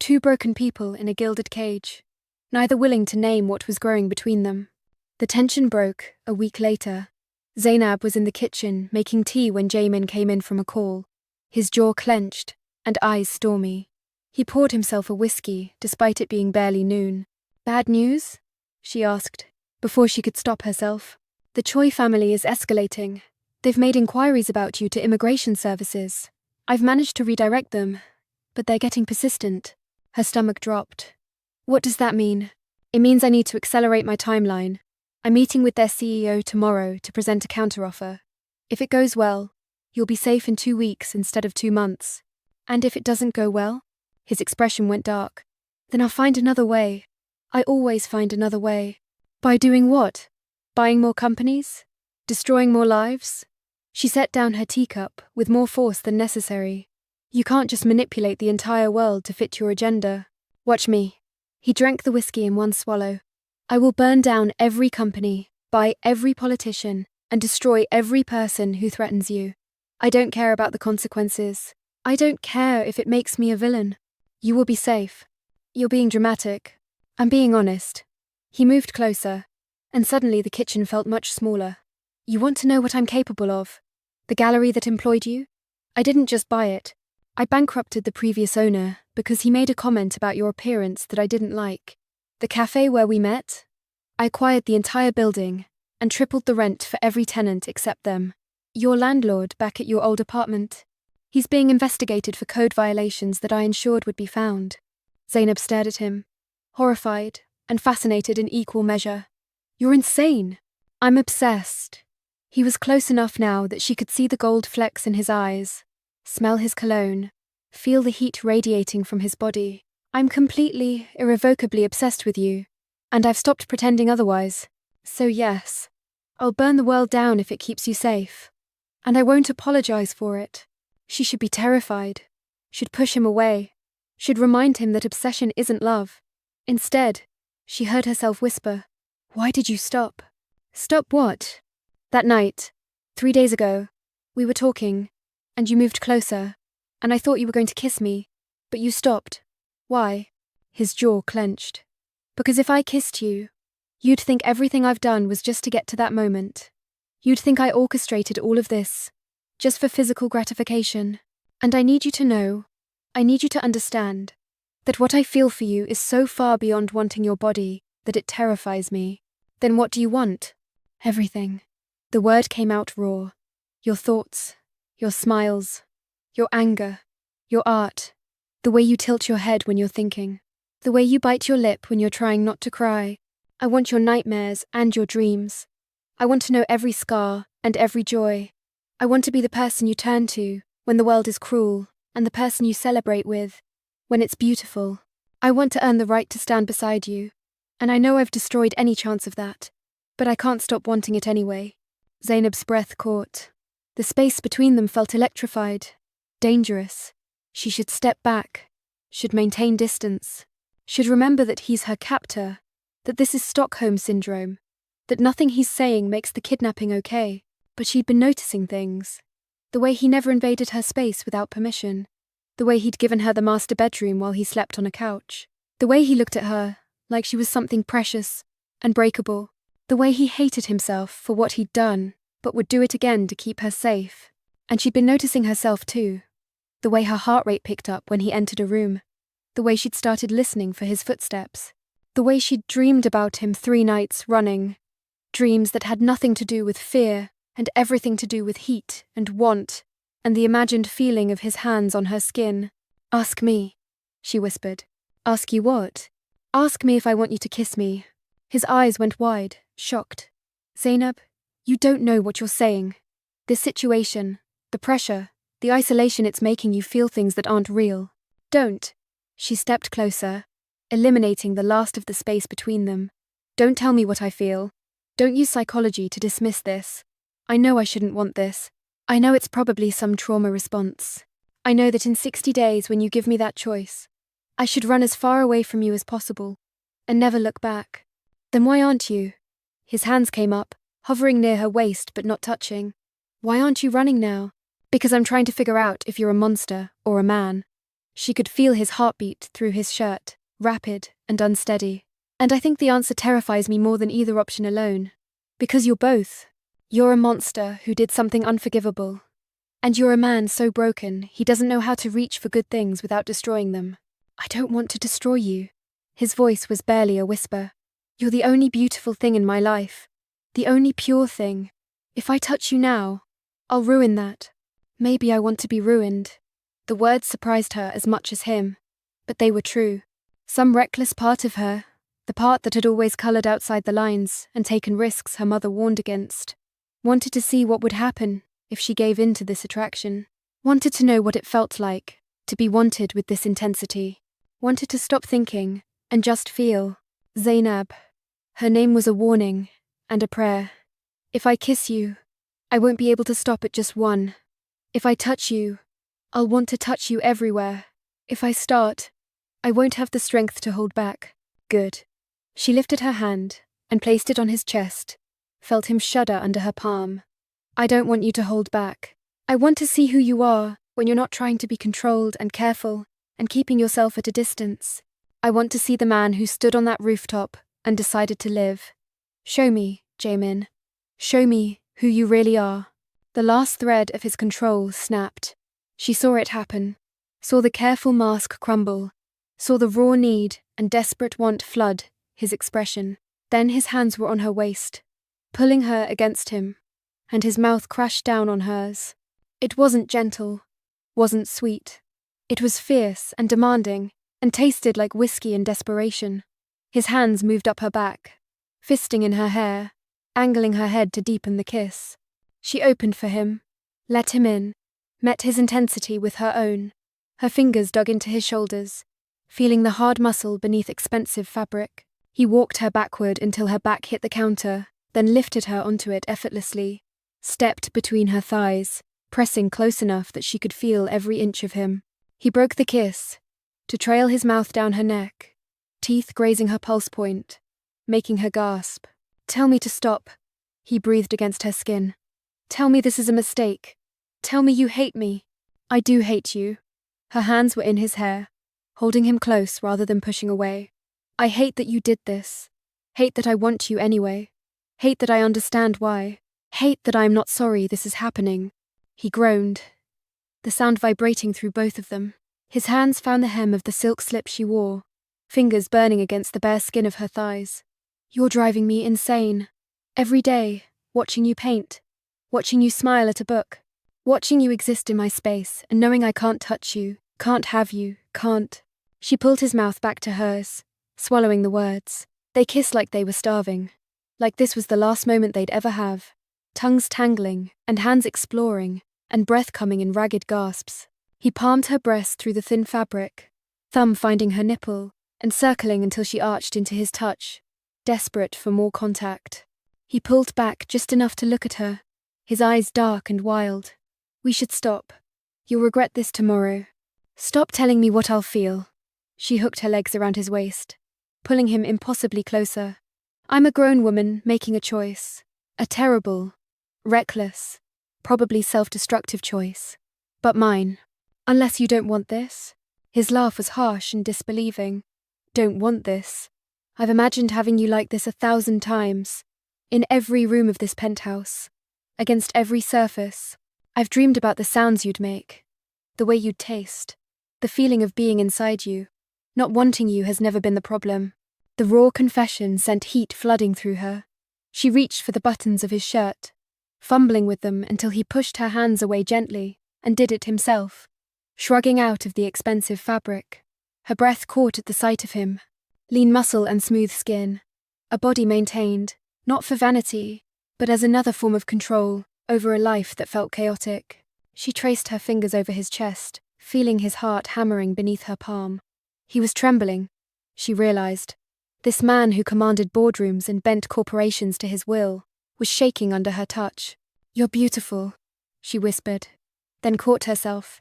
Two broken people in a gilded cage, neither willing to name what was growing between them. The tension broke a week later. Zainab was in the kitchen making tea when Jae-min came in from a call, his jaw clenched and eyes stormy. He poured himself a whiskey, despite it being barely noon. Bad news? She asked, before she could stop herself. The Choi family is escalating. They've made inquiries about you to immigration services. I've managed to redirect them, but they're getting persistent. Her stomach dropped. What does that mean? It means I need to accelerate my timeline. I'm meeting with their CEO tomorrow to present a counteroffer. If it goes well, you'll be safe in 2 weeks instead of 2 months. And if it doesn't go well? His expression went dark. Then I'll find another way. I always find another way. By doing what? Buying more companies? Destroying more lives? She set down her teacup with more force than necessary. You can't just manipulate the entire world to fit your agenda. Watch me. He drank the whiskey in one swallow. I will burn down every company, buy every politician, and destroy every person who threatens you. I don't care about the consequences. I don't care if it makes me a villain. You will be safe. You're being dramatic. I'm being honest. He moved closer, and suddenly the kitchen felt much smaller. You want to know what I'm capable of? The gallery that employed you? I didn't just buy it. I bankrupted the previous owner because he made a comment about your appearance that I didn't like. The café where we met? I acquired the entire building and tripled the rent for every tenant except them. Your landlord back at your old apartment? He's being investigated for code violations that I ensured would be found. Zainab stared at him, horrified and fascinated in equal measure. You're insane. I'm obsessed. He was close enough now that she could see the gold flecks in his eyes, smell his cologne, feel the heat radiating from his body. I'm completely, irrevocably obsessed with you, and I've stopped pretending otherwise. So yes, I'll burn the world down if it keeps you safe. And I won't apologize for it. She should be terrified, should push him away, should remind him that obsession isn't love. Instead, she heard herself whisper, "Why did you stop?" Stop what? That night, 3 days ago, we were talking, and you moved closer, and I thought you were going to kiss me, but you stopped. Why? His jaw clenched. Because if I kissed you, you'd think everything I've done was just to get to that moment. You'd think I orchestrated all of this, just for physical gratification. And I need you to know, I need you to understand, That what I feel for you is so far beyond wanting your body that it terrifies me. Then what do you want? Everything. The word came out raw. Your thoughts, your smiles, your anger, your art, the way you tilt your head when you're thinking, the way you bite your lip when you're trying not to cry. I want your nightmares and your dreams. I want to know every scar and every joy. I want to be the person you turn to when the world is cruel and the person you celebrate with when it's beautiful. I want to earn the right to stand beside you. And I know I've destroyed any chance of that, but I can't stop wanting it anyway. Zainab's breath caught. The space between them felt electrified, dangerous. She should step back, should maintain distance, should remember that he's her captor, that this is Stockholm syndrome, that nothing he's saying makes the kidnapping okay. But she'd been noticing things. The way he never invaded her space without permission. The way he'd given her the master bedroom while he slept on a couch. The way he looked at her like she was something precious, unbreakable. The way he hated himself for what he'd done, but would do it again to keep her safe. And she'd been noticing herself too. The way her heart rate picked up when he entered a room. The way she'd started listening for his footsteps. The way she'd dreamed about him 3 nights running. Dreams that had nothing to do with fear and everything to do with heat and want and the imagined feeling of his hands on her skin. Ask me, she whispered. Ask you what? Ask me if I want you to kiss me. His eyes went wide, shocked. Zainab, you don't know what you're saying. This situation, the pressure, the isolation, it's making you feel things that aren't real. Don't. She stepped closer, eliminating the last of the space between them. Don't tell me what I feel. Don't use psychology to dismiss this. I know I shouldn't want this. I know it's probably some trauma response. I know that in 60 days when you give me that choice, I should run as far away from you as possible and never look back. Then why aren't you? His hands came up, hovering near her waist but not touching. Why aren't you running now? Because I'm trying to figure out if you're a monster or a man. She could feel his heartbeat through his shirt, rapid and unsteady. And I think the answer terrifies me more than either option alone. Because you're both. You're a monster who did something unforgivable. And you're a man so broken he doesn't know how to reach for good things without destroying them. I don't want to destroy you. His voice was barely a whisper. You're the only beautiful thing in my life. The only pure thing. If I touch you now, I'll ruin that. Maybe I want to be ruined. The words surprised her as much as him. But they were true. Some reckless part of her, the part that had always coloured outside the lines and taken risks her mother warned against, wanted to see what would happen if she gave in to this attraction. Wanted to know what it felt like to be wanted with this intensity. Wanted to stop thinking and just feel. Zainab. Her name was a warning and a prayer. If I kiss you, I won't be able to stop at just one. If I touch you, I'll want to touch you everywhere. If I start, I won't have the strength to hold back. Good. She lifted her hand and placed it on his chest, felt him shudder under her palm. I don't want you to hold back. I want to see who you are when you're not trying to be controlled and careful and keeping yourself at a distance. I want to see the man who stood on that rooftop and decided to live. Show me, Jae-min. Show me who you really are. The last thread of his control snapped. She saw it happen, saw the careful mask crumble, saw the raw need and desperate want flood his expression. Then his hands were on her waist, pulling her against him, and his mouth crashed down on hers. It wasn't gentle, wasn't sweet. It was fierce and demanding, and tasted like whiskey and desperation. His hands moved up her back, fisting in her hair, angling her head to deepen the kiss. She opened for him, let him in, met his intensity with her own. Her fingers dug into his shoulders, feeling the hard muscle beneath expensive fabric. He walked her backward until her back hit the counter, then lifted her onto it effortlessly, stepped between her thighs, pressing close enough that she could feel every inch of him. He broke the kiss, to trail his mouth down her neck, teeth grazing her pulse point, making her gasp. Tell me to stop, he breathed against her skin. Tell me this is a mistake. Tell me you hate me. I do hate you. Her hands were in his hair, holding him close rather than pushing away. I hate that you did this. Hate that I want you anyway. Hate that I understand why. Hate that I am not sorry this is happening. He groaned, the sound vibrating through both of them. His hands found the hem of the silk slip she wore, fingers burning against the bare skin of her thighs. You're driving me insane. Every day, watching you paint, watching you smile at a book, watching you exist in my space and knowing I can't touch you, can't have you, can't. She pulled his mouth back to hers, swallowing the words. They kissed like they were starving, like this was the last moment they'd ever have. Tongues tangling, and hands exploring, and breath coming in ragged gasps. He palmed her breast through the thin fabric, thumb finding her nipple, and circling until she arched into his touch, desperate for more contact. He pulled back just enough to look at her, his eyes dark and wild. We should stop. You'll regret this tomorrow. Stop telling me what I'll feel. She hooked her legs around his waist, pulling him impossibly closer. I'm a grown woman making a choice. A terrible, reckless, probably self-destructive choice. But mine. Unless you don't want this? His laugh was harsh and disbelieving. Don't want this? I've imagined having you like this 1,000 times. In every room of this penthouse. Against every surface. I've dreamed about the sounds you'd make. The way you'd taste. The feeling of being inside you. Not wanting you has never been the problem. The raw confession sent heat flooding through her. She reached for the buttons of his shirt, fumbling with them until he pushed her hands away gently, and did it himself, shrugging out of the expensive fabric. Her breath caught at the sight of him. Lean muscle and smooth skin. A body maintained, not for vanity, but as another form of control over a life that felt chaotic. She traced her fingers over his chest, feeling his heart hammering beneath her palm. He was trembling, she realized. This man who commanded boardrooms and bent corporations to his will was shaking under her touch. You're beautiful, she whispered, then caught herself.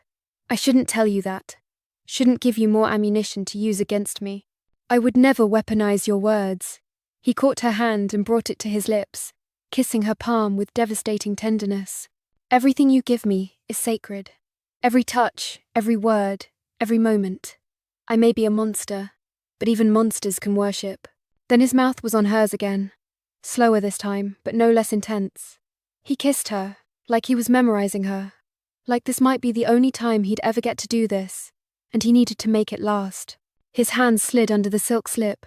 I shouldn't tell you that. Shouldn't give you more ammunition to use against me. I would never weaponize your words. He caught her hand and brought it to his lips, kissing her palm with devastating tenderness. Everything you give me is sacred. Every touch, every word, every moment. I may be a monster, but even monsters can worship. Then his mouth was on hers again. Slower this time, but no less intense. He kissed her, like he was memorizing her. Like this might be the only time he'd ever get to do this, and he needed to make it last. His hands slid under the silk slip,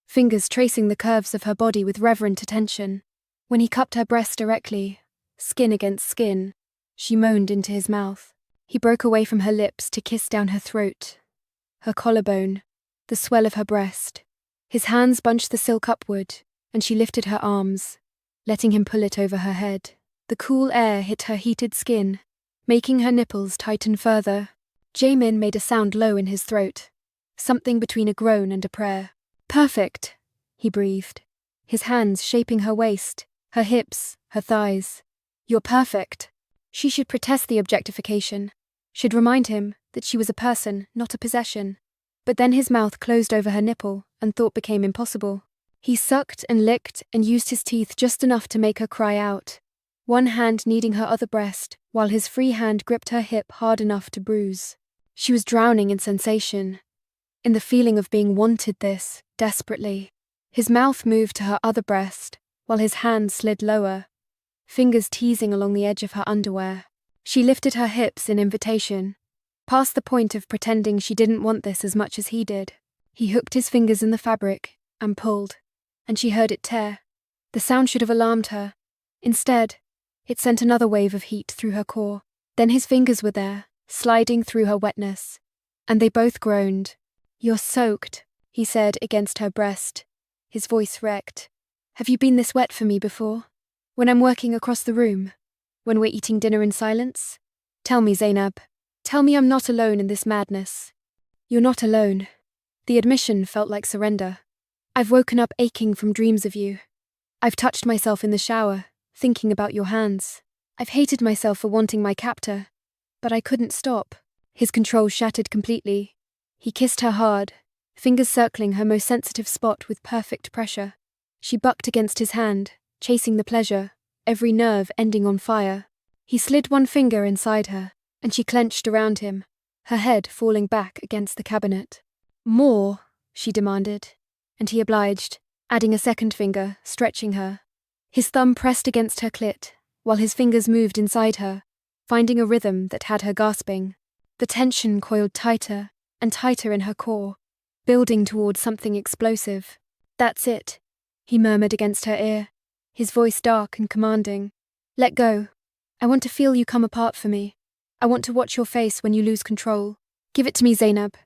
fingers tracing the curves of her body with reverent attention. When he cupped her breast directly, skin against skin, she moaned into his mouth. He broke away from her lips to kiss down her throat, her collarbone, the swell of her breast. His hands bunched the silk upward, and she lifted her arms, letting him pull it over her head. The cool air hit her heated skin, making her nipples tighten further. Jae-min made a sound low in his throat, something between a groan and a prayer. Perfect, he breathed, his hands shaping her waist, her hips, her thighs. You're perfect. She should protest the objectification, should remind him that she was a person, not a possession. But then his mouth closed over her nipple, and thought became impossible. He sucked and licked and used his teeth just enough to make her cry out, one hand kneading her other breast, while his free hand gripped her hip hard enough to bruise. She was drowning in sensation, in the feeling of being wanted this, desperately. His mouth moved to her other breast, while his hand slid lower, fingers teasing along the edge of her underwear. She lifted her hips in invitation, past the point of pretending she didn't want this as much as he did. He hooked his fingers in the fabric and pulled, and she heard it tear. The sound should have alarmed her. Instead, it sent another wave of heat through her core. Then his fingers were there, sliding through her wetness, and they both groaned. You're soaked, he said against her breast, his voice wrecked. Have you been this wet for me before? When I'm working across the room? When we're eating dinner in silence? Tell me, Zainab. Tell me I'm not alone in this madness. You're not alone. The admission felt like surrender. I've woken up aching from dreams of you. I've touched myself in the shower, thinking about your hands. I've hated myself for wanting my captor, but I couldn't stop. His control shattered completely. He kissed her hard, fingers circling her most sensitive spot with perfect pressure. She bucked against his hand, chasing the pleasure, every nerve ending on fire. He slid one finger inside her, and she clenched around him, her head falling back against the cabinet. More, she demanded, and he obliged, adding a second finger, stretching her. His thumb pressed against her clit, while his fingers moved inside her, finding a rhythm that had her gasping. The tension coiled tighter and tighter in her core, building towards something explosive. "That's it," he murmured against her ear, his voice dark and commanding. "Let go. I want to feel you come apart for me. I want to watch your face when you lose control. Give it to me, Zainab.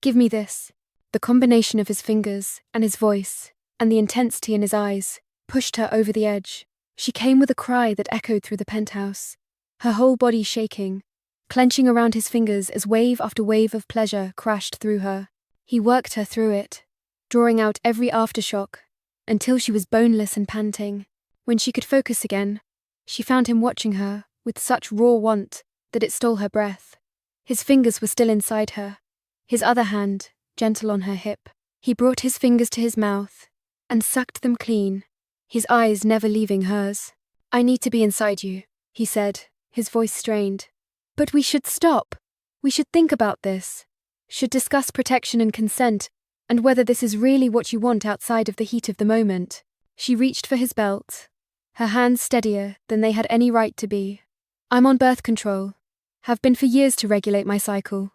Give me this." The combination of his fingers and his voice and the intensity in his eyes pushed her over the edge. She came with a cry that echoed through the penthouse, her whole body shaking, clenching around his fingers as wave after wave of pleasure crashed through her. He worked her through it, drawing out every aftershock, until she was boneless and panting. When she could focus again, she found him watching her with such raw want that it stole her breath. His fingers were still inside her, his other hand gentle on her hip. He brought his fingers to his mouth and sucked them clean, his eyes never leaving hers. "I need to be inside you," he said, his voice strained. "But we should stop. We should think about this. Should discuss protection and consent, and whether this is really what you want outside of the heat of the moment." She reached for his belt, her hands steadier than they had any right to be. "I'm on birth control. Have been for years to regulate my cycle.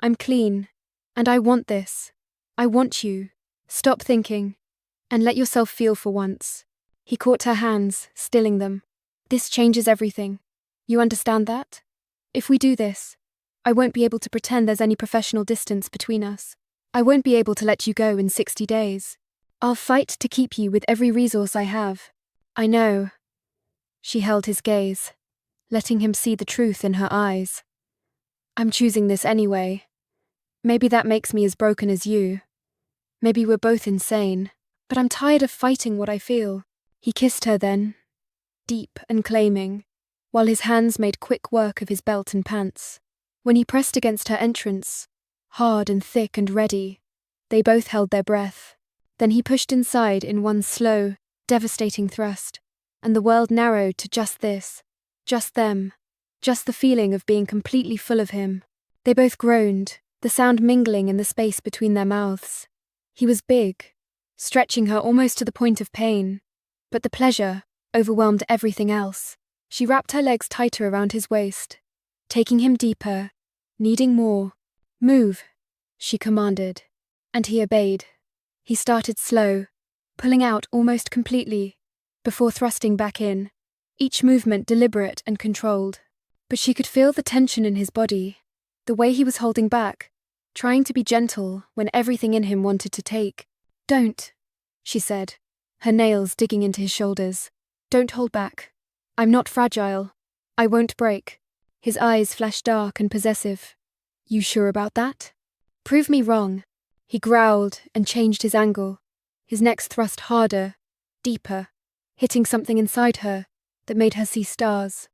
I'm clean. And I want this. I want you. Stop thinking. And let yourself feel for once." He caught her hands, stilling them. "This changes everything. You understand that? If we do this, I won't be able to pretend there's any professional distance between us. I won't be able to let you go in 60 days. I'll fight to keep you with every resource I have. I know." She held his gaze, letting him see the truth in her eyes. "I'm choosing this anyway. Maybe that makes me as broken as you. Maybe we're both insane. But I'm tired of fighting what I feel." He kissed her then, deep and claiming, while his hands made quick work of his belt and pants. When he pressed against her entrance, hard and thick and ready, they both held their breath. Then he pushed inside in one slow, devastating thrust, and the world narrowed to just this, just them, just the feeling of being completely full of him. They both groaned, the sound mingling in the space between their mouths. He was big, stretching her almost to the point of pain, but the pleasure overwhelmed everything else. She wrapped her legs tighter around his waist, taking him deeper, needing more. "Move," she commanded, and he obeyed. He started slow, pulling out almost completely, before thrusting back in, each movement deliberate and controlled. But she could feel the tension in his body, the way he was holding back, trying to be gentle when everything in him wanted to take. "Don't," she said, her nails digging into his shoulders. "Don't hold back. I'm not fragile. I won't break." His eyes flashed dark and possessive. "You sure about that? Prove me wrong." He growled and changed his angle, his next thrust harder, deeper, hitting something inside her that made her see stars.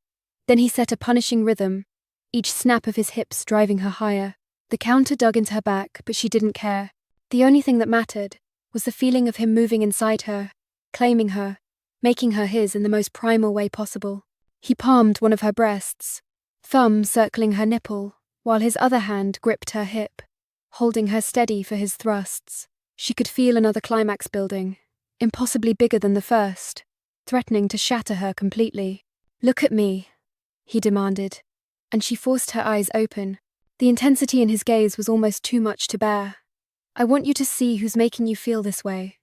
Then he set a punishing rhythm, each snap of his hips driving her higher. The counter dug into her back, but she didn't care. The only thing that mattered was the feeling of him moving inside her, claiming her, making her his in the most primal way possible. He palmed one of her breasts, thumb circling her nipple, while his other hand gripped her hip, holding her steady for his thrusts. She could feel another climax building, impossibly bigger than the first, threatening to shatter her completely. "Look at me," he demanded, and she forced her eyes open. The intensity in his gaze was almost too much to bear. "I want you to see who's making you feel this way.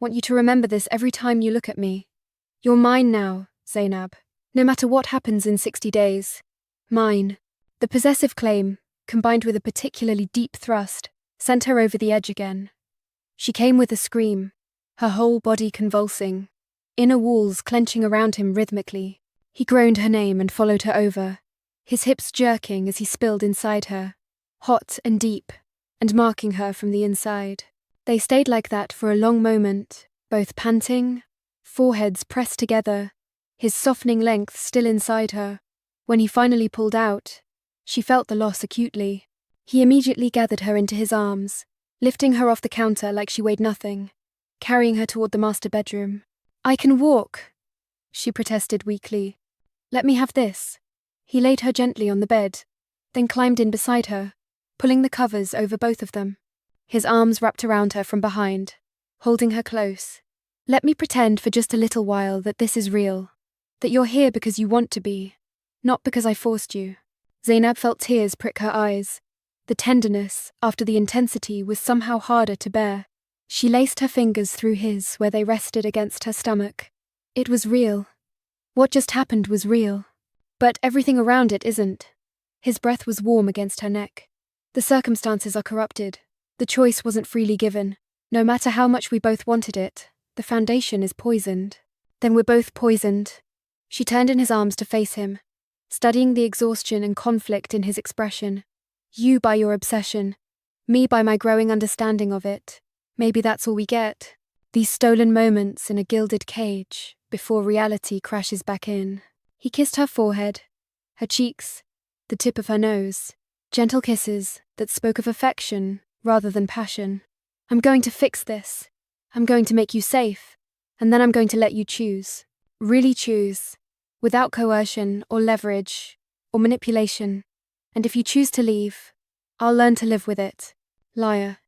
Want you to remember this every time you look at me. You're mine now, Zainab. No matter what happens in 60 days. Mine." The possessive claim, combined with a particularly deep thrust, sent her over the edge again. She came with a scream, her whole body convulsing, inner walls clenching around him rhythmically. He groaned her name and followed her over, his hips jerking as he spilled inside her, hot and deep, and marking her from the inside. They stayed like that for a long moment, both panting, foreheads pressed together, his softening length still inside her. When he finally pulled out, she felt the loss acutely. He immediately gathered her into his arms, lifting her off the counter like she weighed nothing, carrying her toward the master bedroom. "I can walk," she protested weakly. "Let me have this." He laid her gently on the bed, then climbed in beside her, pulling the covers over both of them. His arms wrapped around her from behind, holding her close. "Let me pretend for just a little while that this is real, that you're here because you want to be, not because I forced you." Zainab felt tears prick her eyes. The tenderness, after the intensity, was somehow harder to bear. She laced her fingers through his where they rested against her stomach. It was real. What just happened was real. But everything around it isn't. His breath was warm against her neck. The circumstances are corrupted. The choice wasn't freely given. No matter how much we both wanted it, the foundation is poisoned. Then we're both poisoned. She turned in his arms to face him, studying the exhaustion and conflict in his expression. You by your obsession, me by my growing understanding of it. Maybe that's all we get. These stolen moments in a gilded cage, before reality crashes back in. He kissed her forehead, her cheeks, the tip of her nose. Gentle kisses that spoke of affection rather than passion. I'm going to fix this. I'm going to make you safe. And then I'm going to let you choose. Really choose. Without coercion or leverage or manipulation. And if you choose to leave, I'll learn to live with it. Liar.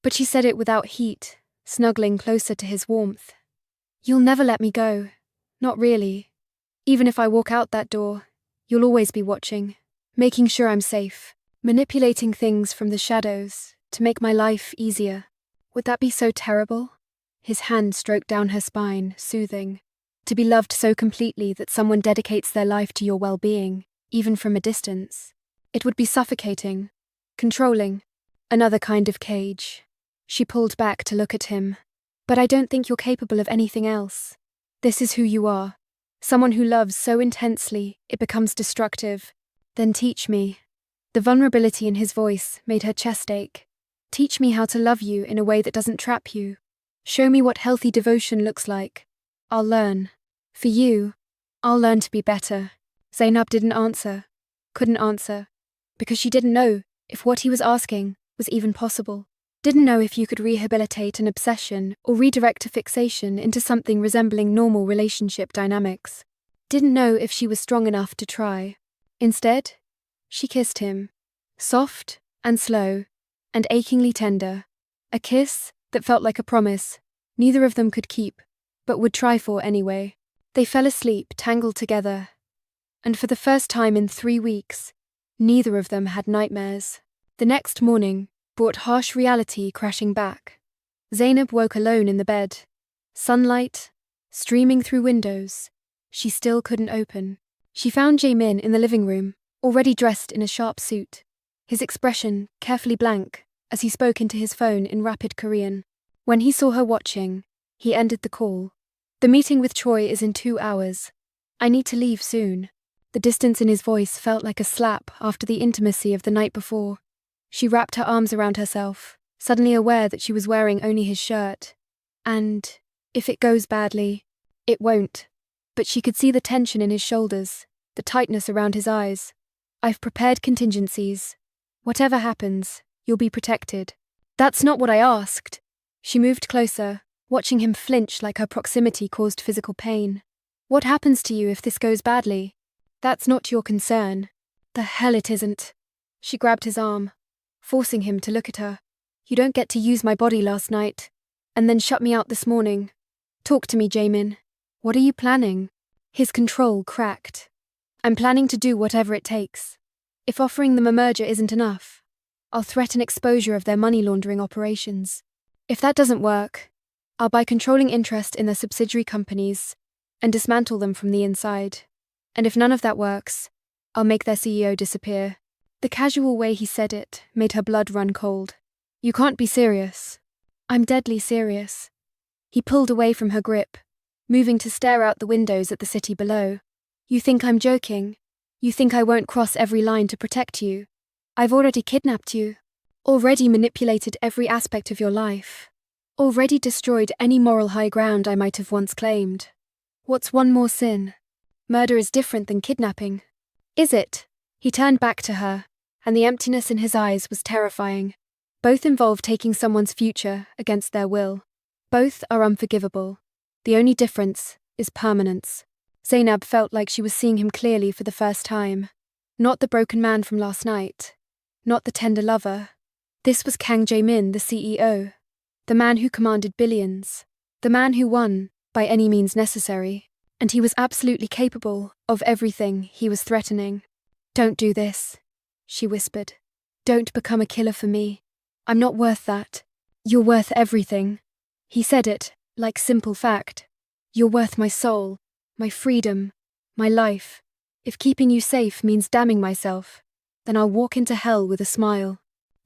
But she said it without heat, snuggling closer to his warmth. You'll never let me go. Not really. Even if I walk out that door, you'll always be watching, making sure I'm safe, manipulating things from the shadows to make my life easier. Would that be so terrible? His hand stroked down her spine, soothing. To be loved so completely that someone dedicates their life to your well-being, even from a distance. It would be suffocating, controlling, another kind of cage. She pulled back to look at him. But I don't think you're capable of anything else. This is who you are. Someone who loves so intensely, it becomes destructive. Then teach me. The vulnerability in his voice made her chest ache. Teach me how to love you in a way that doesn't trap you. Show me what healthy devotion looks like. I'll learn. For you, I'll learn to be better. Zainab didn't answer. Couldn't answer. Because she didn't know if what he was asking was even possible. Didn't know if you could rehabilitate an obsession or redirect a fixation into something resembling normal relationship dynamics. Didn't know if she was strong enough to try. Instead, she kissed him. Soft and slow and achingly tender. A kiss that felt like a promise neither of them could keep, but would try for anyway. They fell asleep, tangled together. And for the first time in 3 weeks, neither of them had nightmares. The next morning brought harsh reality crashing back. Zainab woke alone in the bed. Sunlight streaming through windows she still couldn't open. She found Jae-min in the living room, already dressed in a sharp suit. His expression carefully blank as he spoke into his phone in rapid Korean. When he saw her watching, he ended the call. The meeting with Choi is in 2 hours. I need to leave soon. The distance in his voice felt like a slap after the intimacy of the night before. She wrapped her arms around herself, suddenly aware that she was wearing only his shirt. And if it goes badly, it won't. But she could see the tension in his shoulders, the tightness around his eyes. I've prepared contingencies. Whatever happens, you'll be protected. That's not what I asked. She moved closer, watching him flinch like her proximity caused physical pain. What happens to you if this goes badly? That's not your concern. The hell it isn't. She grabbed his arm, forcing him to look at her. You don't get to use my body last night, and then shut me out this morning. Talk to me, Jae-min. What are you planning? His control cracked. I'm planning to do whatever it takes. If offering them a merger isn't enough, I'll threaten exposure of their money laundering operations. If that doesn't work, I'll buy controlling interest in their subsidiary companies and dismantle them from the inside. And if none of that works, I'll make their CEO disappear. The casual way he said it made her blood run cold. You can't be serious. I'm deadly serious. He pulled away from her grip, moving to stare out the windows at the city below. You think I'm joking? You think I won't cross every line to protect you? I've already kidnapped you. Already manipulated every aspect of your life. Already destroyed any moral high ground I might have once claimed. What's one more sin? Murder is different than kidnapping. Is it? He turned back to her, and the emptiness in his eyes was terrifying. Both involve taking someone's future against their will. Both are unforgivable. The only difference is permanence. Zainab felt like she was seeing him clearly for the first time. Not the broken man from last night. Not the tender lover. This was Kang Jae-min, the CEO. The man who commanded billions. The man who won, by any means necessary. And he was absolutely capable of everything he was threatening. Don't do this. she whispered. Don't become a killer for me. I'm not worth that. You're worth everything. He said it, like simple fact. You're worth my soul, my freedom, my life. If keeping you safe means damning myself, then I'll walk into hell with a smile.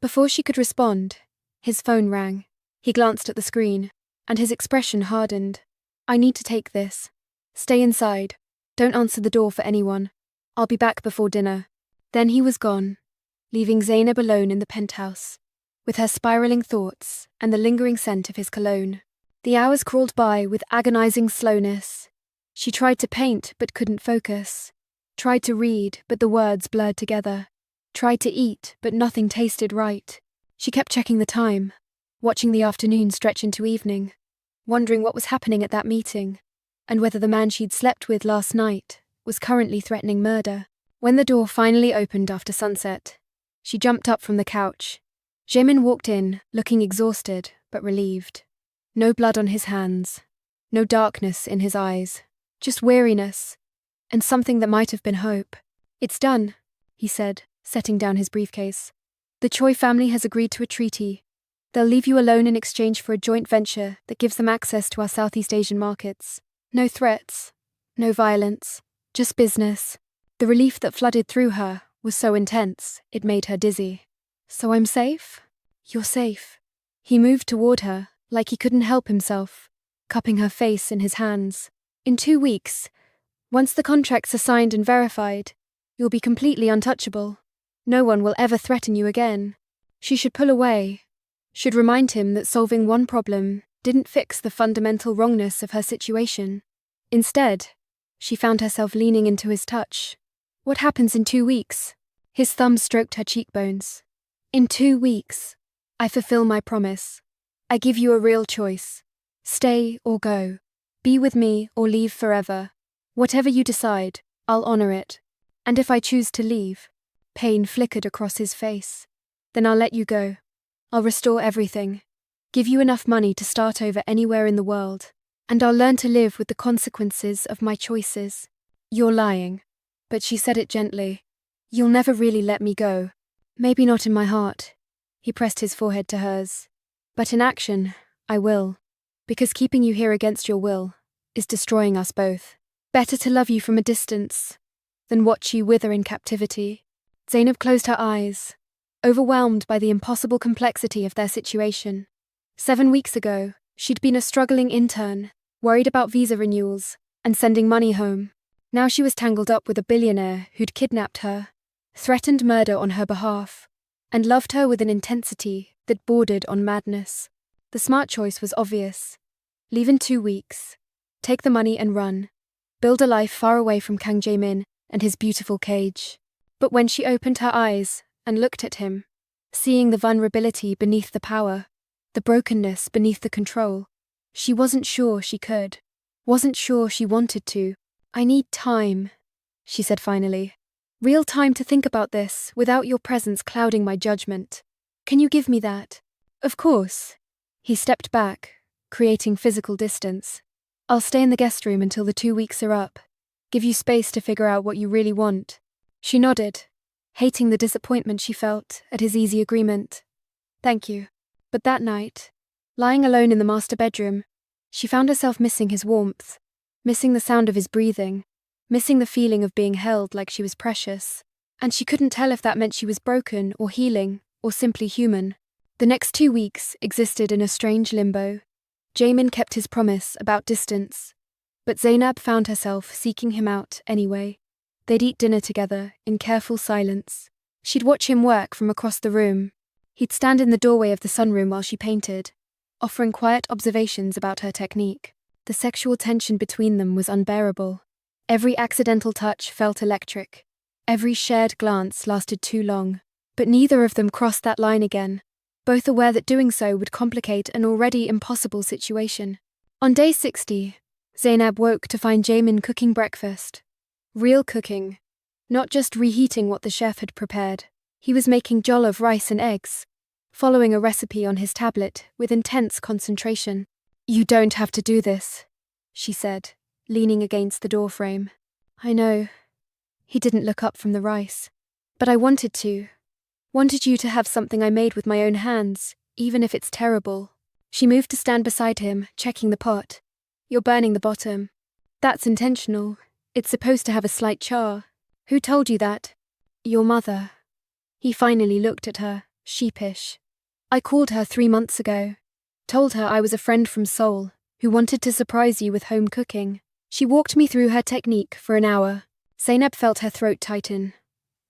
Before she could respond, his phone rang. He glanced at the screen, and his expression hardened. I need to take this. Stay inside. Don't answer the door for anyone. I'll be back before dinner. Then he was gone, leaving Zainab alone in the penthouse, with her spiraling thoughts and the lingering scent of his cologne. The hours crawled by with agonizing slowness. She tried to paint but couldn't focus. Tried to read but the words blurred together. Tried to eat but nothing tasted right. She kept checking the time, watching the afternoon stretch into evening, wondering what was happening at that meeting, and whether the man she'd slept with last night was currently threatening murder. When the door finally opened after sunset, she jumped up from the couch. Jae-min walked in, looking exhausted but relieved. No blood on his hands, no darkness in his eyes, just weariness, and something that might have been hope. It's done, he said, setting down his briefcase. The Choi family has agreed to a treaty. They'll leave you alone in exchange for a joint venture that gives them access to our Southeast Asian markets. No threats, no violence, just business. The relief that flooded through her was so intense, it made her dizzy. So I'm safe? You're safe. He moved toward her, like he couldn't help himself, cupping her face in his hands. In 2 weeks, once the contracts are signed and verified, you'll be completely untouchable. No one will ever threaten you again. She should pull away, should remind him that solving one problem didn't fix the fundamental wrongness of her situation. Instead, she found herself leaning into his touch. What happens in 2 weeks? His thumb stroked her cheekbones. In 2 weeks, I fulfill my promise. I give you a real choice. Stay or go. Be with me or leave forever. Whatever you decide, I'll honor it. And if I choose to leave, pain flickered across his face, then I'll let you go. I'll restore everything. Give you enough money to start over anywhere in the world. And I'll learn to live with the consequences of my choices. You're lying. But she said it gently. You'll never really let me go. Maybe not in my heart. He pressed his forehead to hers. But in action, I will. Because keeping you here against your will is destroying us both. Better to love you from a distance than watch you wither in captivity. Zainab closed her eyes, overwhelmed by the impossible complexity of their situation. 7 weeks ago, she'd been a struggling intern, worried about visa renewals and sending money home. Now she was tangled up with a billionaire who'd kidnapped her, threatened murder on her behalf, and loved her with an intensity that bordered on madness. The smart choice was obvious. Leave in 2 weeks. Take the money and run. Build a life far away from Kang Jae-min and his beautiful cage. But when she opened her eyes and looked at him, seeing the vulnerability beneath the power, the brokenness beneath the control, she wasn't sure she could. Wasn't sure she wanted to. I need time, she said finally. Real time to think about this without your presence clouding my judgment. Can you give me that? Of course. He stepped back, creating physical distance. I'll stay in the guest room until the 2 weeks are up. Give you space to figure out what you really want. She nodded, hating the disappointment she felt at his easy agreement. Thank you. But that night, lying alone in the master bedroom, she found herself missing his warmth, missing the sound of his breathing, missing the feeling of being held like she was precious. And she couldn't tell if that meant she was broken or healing or simply human. The next 2 weeks existed in a strange limbo. Jae-min kept his promise about distance, but Zainab found herself seeking him out anyway. They'd eat dinner together in careful silence. She'd watch him work from across the room. He'd stand in the doorway of the sunroom while she painted, offering quiet observations about her technique. The sexual tension between them was unbearable. Every accidental touch felt electric. Every shared glance lasted too long. But neither of them crossed that line again, both aware that doing so would complicate an already impossible situation. On day 60, Zainab woke to find Jae-min cooking breakfast. Real cooking. Not just reheating what the chef had prepared. He was making jollof rice and eggs, following a recipe on his tablet with intense concentration. You don't have to do this, she said, leaning against the doorframe. I know. He didn't look up from the rice. But I wanted to. Wanted you to have something I made with my own hands, even if it's terrible. She moved to stand beside him, checking the pot. You're burning the bottom. That's intentional. It's supposed to have a slight char. Who told you that? Your mother. He finally looked at her, sheepish. I called her 3 months ago. Told her I was a friend from Seoul, who wanted to surprise you with home cooking. She walked me through her technique for an hour. Zainab felt her throat tighten.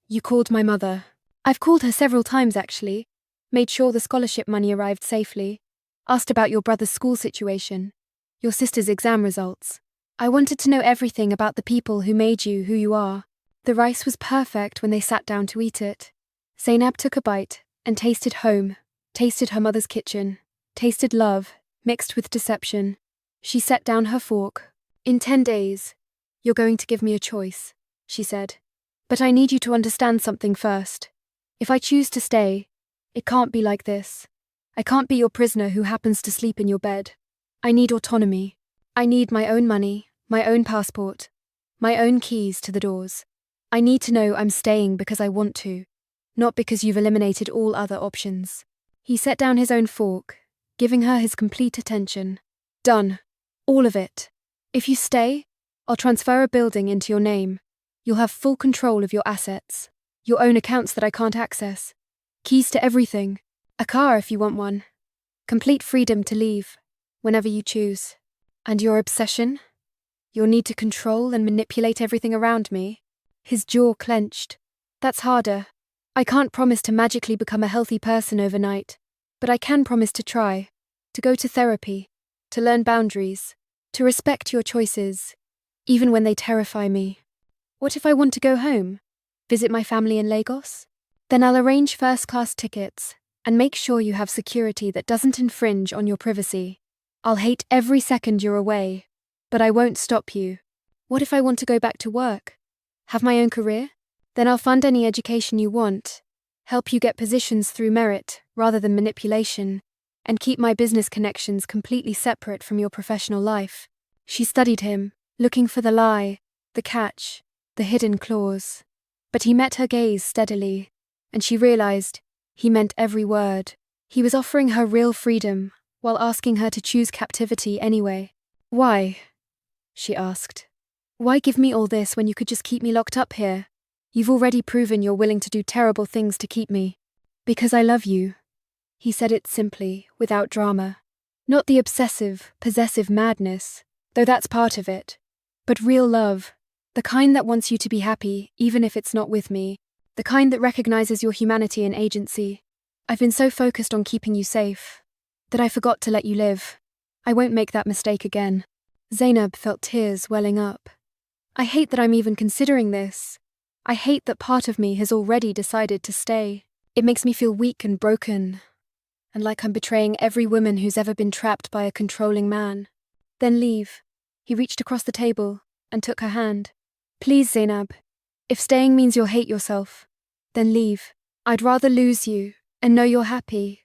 You called my mother. I've called her several times, actually. Made sure the scholarship money arrived safely. Asked about your brother's school situation. Your sister's exam results. I wanted to know everything about the people who made you who you are. The rice was perfect when they sat down to eat it. Zainab took a bite and tasted home, tasted her mother's kitchen, tasted love, mixed with deception. She set down her fork. In 10 days, you're going to give me a choice, she said. But I need you to understand something first. If I choose to stay, it can't be like this. I can't be your prisoner who happens to sleep in your bed. I need autonomy. I need my own money, my own passport, my own keys to the doors. I need to know I'm staying because I want to, not because you've eliminated all other options. He set down his own fork, giving her his complete attention. Done. All of it. If you stay, I'll transfer a building into your name. You'll have full control of your assets, your own accounts that I can't access, keys to everything, a car if you want one, complete freedom to leave, whenever you choose. And your obsession? Your need to control and manipulate everything around me? His jaw clenched. That's harder. I can't promise to magically become a healthy person overnight, but I can promise to try, to go to therapy, to learn boundaries, to respect your choices, even when they terrify me. What if I want to go home? Visit my family in Lagos? Then I'll arrange first-class tickets and make sure you have security that doesn't infringe on your privacy. I'll hate every second you're away, but I won't stop you. What if I want to go back to work? Have my own career? Then I'll fund any education you want, help you get positions through merit rather than manipulation, and keep my business connections completely separate from your professional life. She studied him, looking for the lie, the catch, the hidden clause. But he met her gaze steadily, and she realized he meant every word. He was offering her real freedom, while asking her to choose captivity anyway. Why? She asked. Why give me all this when you could just keep me locked up here? You've already proven you're willing to do terrible things to keep me. Because I love you. He said it simply, without drama. Not the obsessive, possessive madness, though that's part of it, but real love. The kind that wants you to be happy, even if it's not with me. The kind that recognizes your humanity and agency. I've been so focused on keeping you safe that I forgot to let you live. I won't make that mistake again. Zainab felt tears welling up. I hate that I'm even considering this. I hate that part of me has already decided to stay. It makes me feel weak and broken, and like I'm betraying every woman who's ever been trapped by a controlling man. Then leave. He reached across the table and took her hand. Please, Zainab. If staying means you'll hate yourself, then leave. I'd rather lose you and know you're happy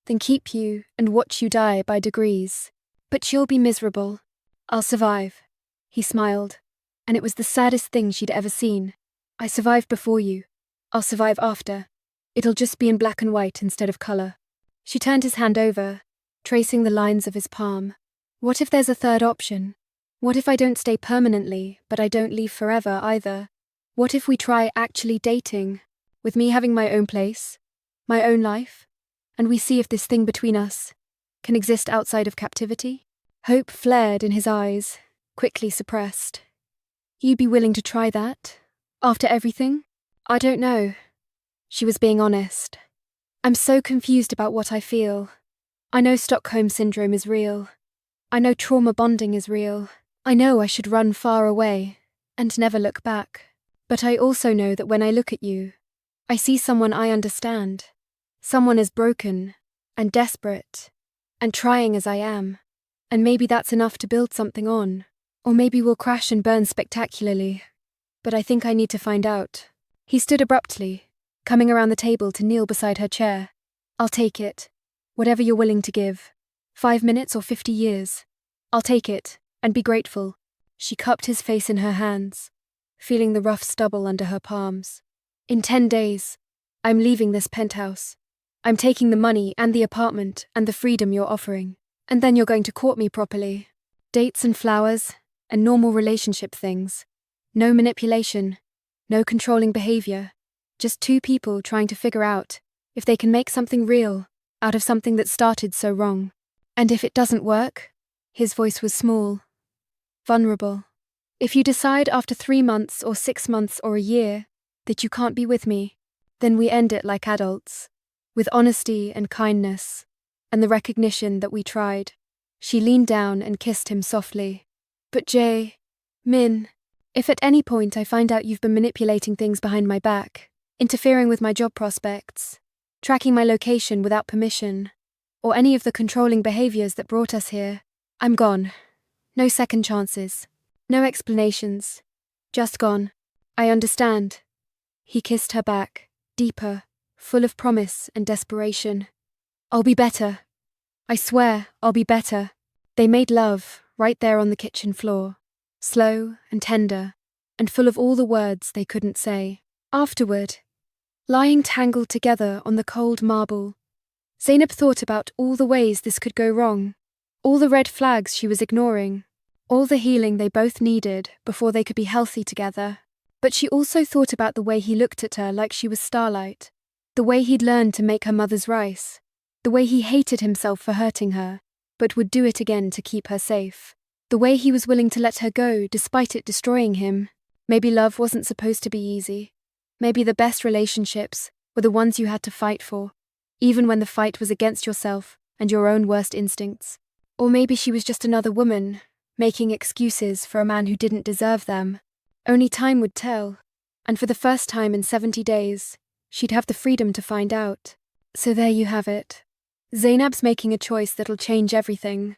than keep you and watch you die by degrees. But you'll be miserable. I'll survive. He smiled, and it was the saddest thing she'd ever seen. I survived before you. I'll survive after. It'll just be in black and white instead of color. She turned his hand over, tracing the lines of his palm. What if there's a third option? What if I don't stay permanently, but I don't leave forever either? What if we try actually dating, with me having my own place, my own life, and we see if this thing between us can exist outside of captivity? Hope flared in his eyes, quickly suppressed. You'd be willing to try that? After everything? I don't know. She was being honest. I'm so confused about what I feel. I know Stockholm syndrome is real. I know trauma bonding is real. I know I should run far away and never look back. But I also know that when I look at you, I see someone I understand. Someone as broken and desperate and trying as I am. And maybe that's enough to build something on. Or maybe we'll crash and burn spectacularly. But I think I need to find out. He stood abruptly, coming around the table to kneel beside her chair. I'll take it. Whatever you're willing to give. 5 minutes or 50 years. I'll take it, and be grateful. She cupped his face in her hands, feeling the rough stubble under her palms. In 10 days, I'm leaving this penthouse. I'm taking the money and the apartment and the freedom you're offering. And then you're going to court me properly. Dates and flowers, and normal relationship things. No manipulation, no controlling behavior. Just two people trying to figure out if they can make something real out of something that started so wrong. And if it doesn't work, his voice was small, vulnerable. If you decide after 3 months or 6 months or a year that you can't be with me, then we end it like adults, with honesty and kindness, and the recognition that we tried. She leaned down and kissed him softly. But Jae-min, if at any point I find out you've been manipulating things behind my back, interfering with my job prospects, tracking my location without permission, or any of the controlling behaviors that brought us here, I'm gone. No second chances. No explanations. Just gone. I understand. He kissed her back, deeper, full of promise and desperation. I'll be better. I swear, I'll be better. They made love, right there on the kitchen floor. Slow and tender, and full of all the words they couldn't say. Afterward, lying tangled together on the cold marble, Zainab thought about all the ways this could go wrong, all the red flags she was ignoring, all the healing they both needed before they could be healthy together. But she also thought about the way he looked at her like she was starlight, the way he'd learned to make her mother's rice, the way he hated himself for hurting her, but would do it again to keep her safe, the way he was willing to let her go despite it destroying him. Maybe love wasn't supposed to be easy. Maybe the best relationships were the ones you had to fight for, even when the fight was against yourself and your own worst instincts. Or maybe she was just another woman, making excuses for a man who didn't deserve them. Only time would tell, and for the first time in 70 days, she'd have the freedom to find out. So there you have it. Zainab's making a choice that'll change everything.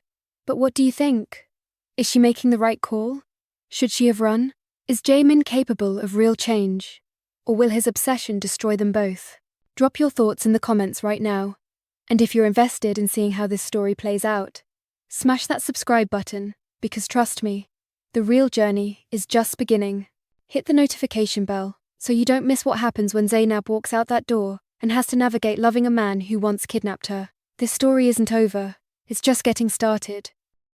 But what do you think? Is she making the right call? Should she have run? Is Jae-min capable of real change? Or will his obsession destroy them both? Drop your thoughts in the comments right now. And if you're invested in seeing how this story plays out, smash that subscribe button, because trust me, the real journey is just beginning. Hit the notification bell so you don't miss what happens when Zainab walks out that door and has to navigate loving a man who once kidnapped her. This story isn't over, it's just getting started.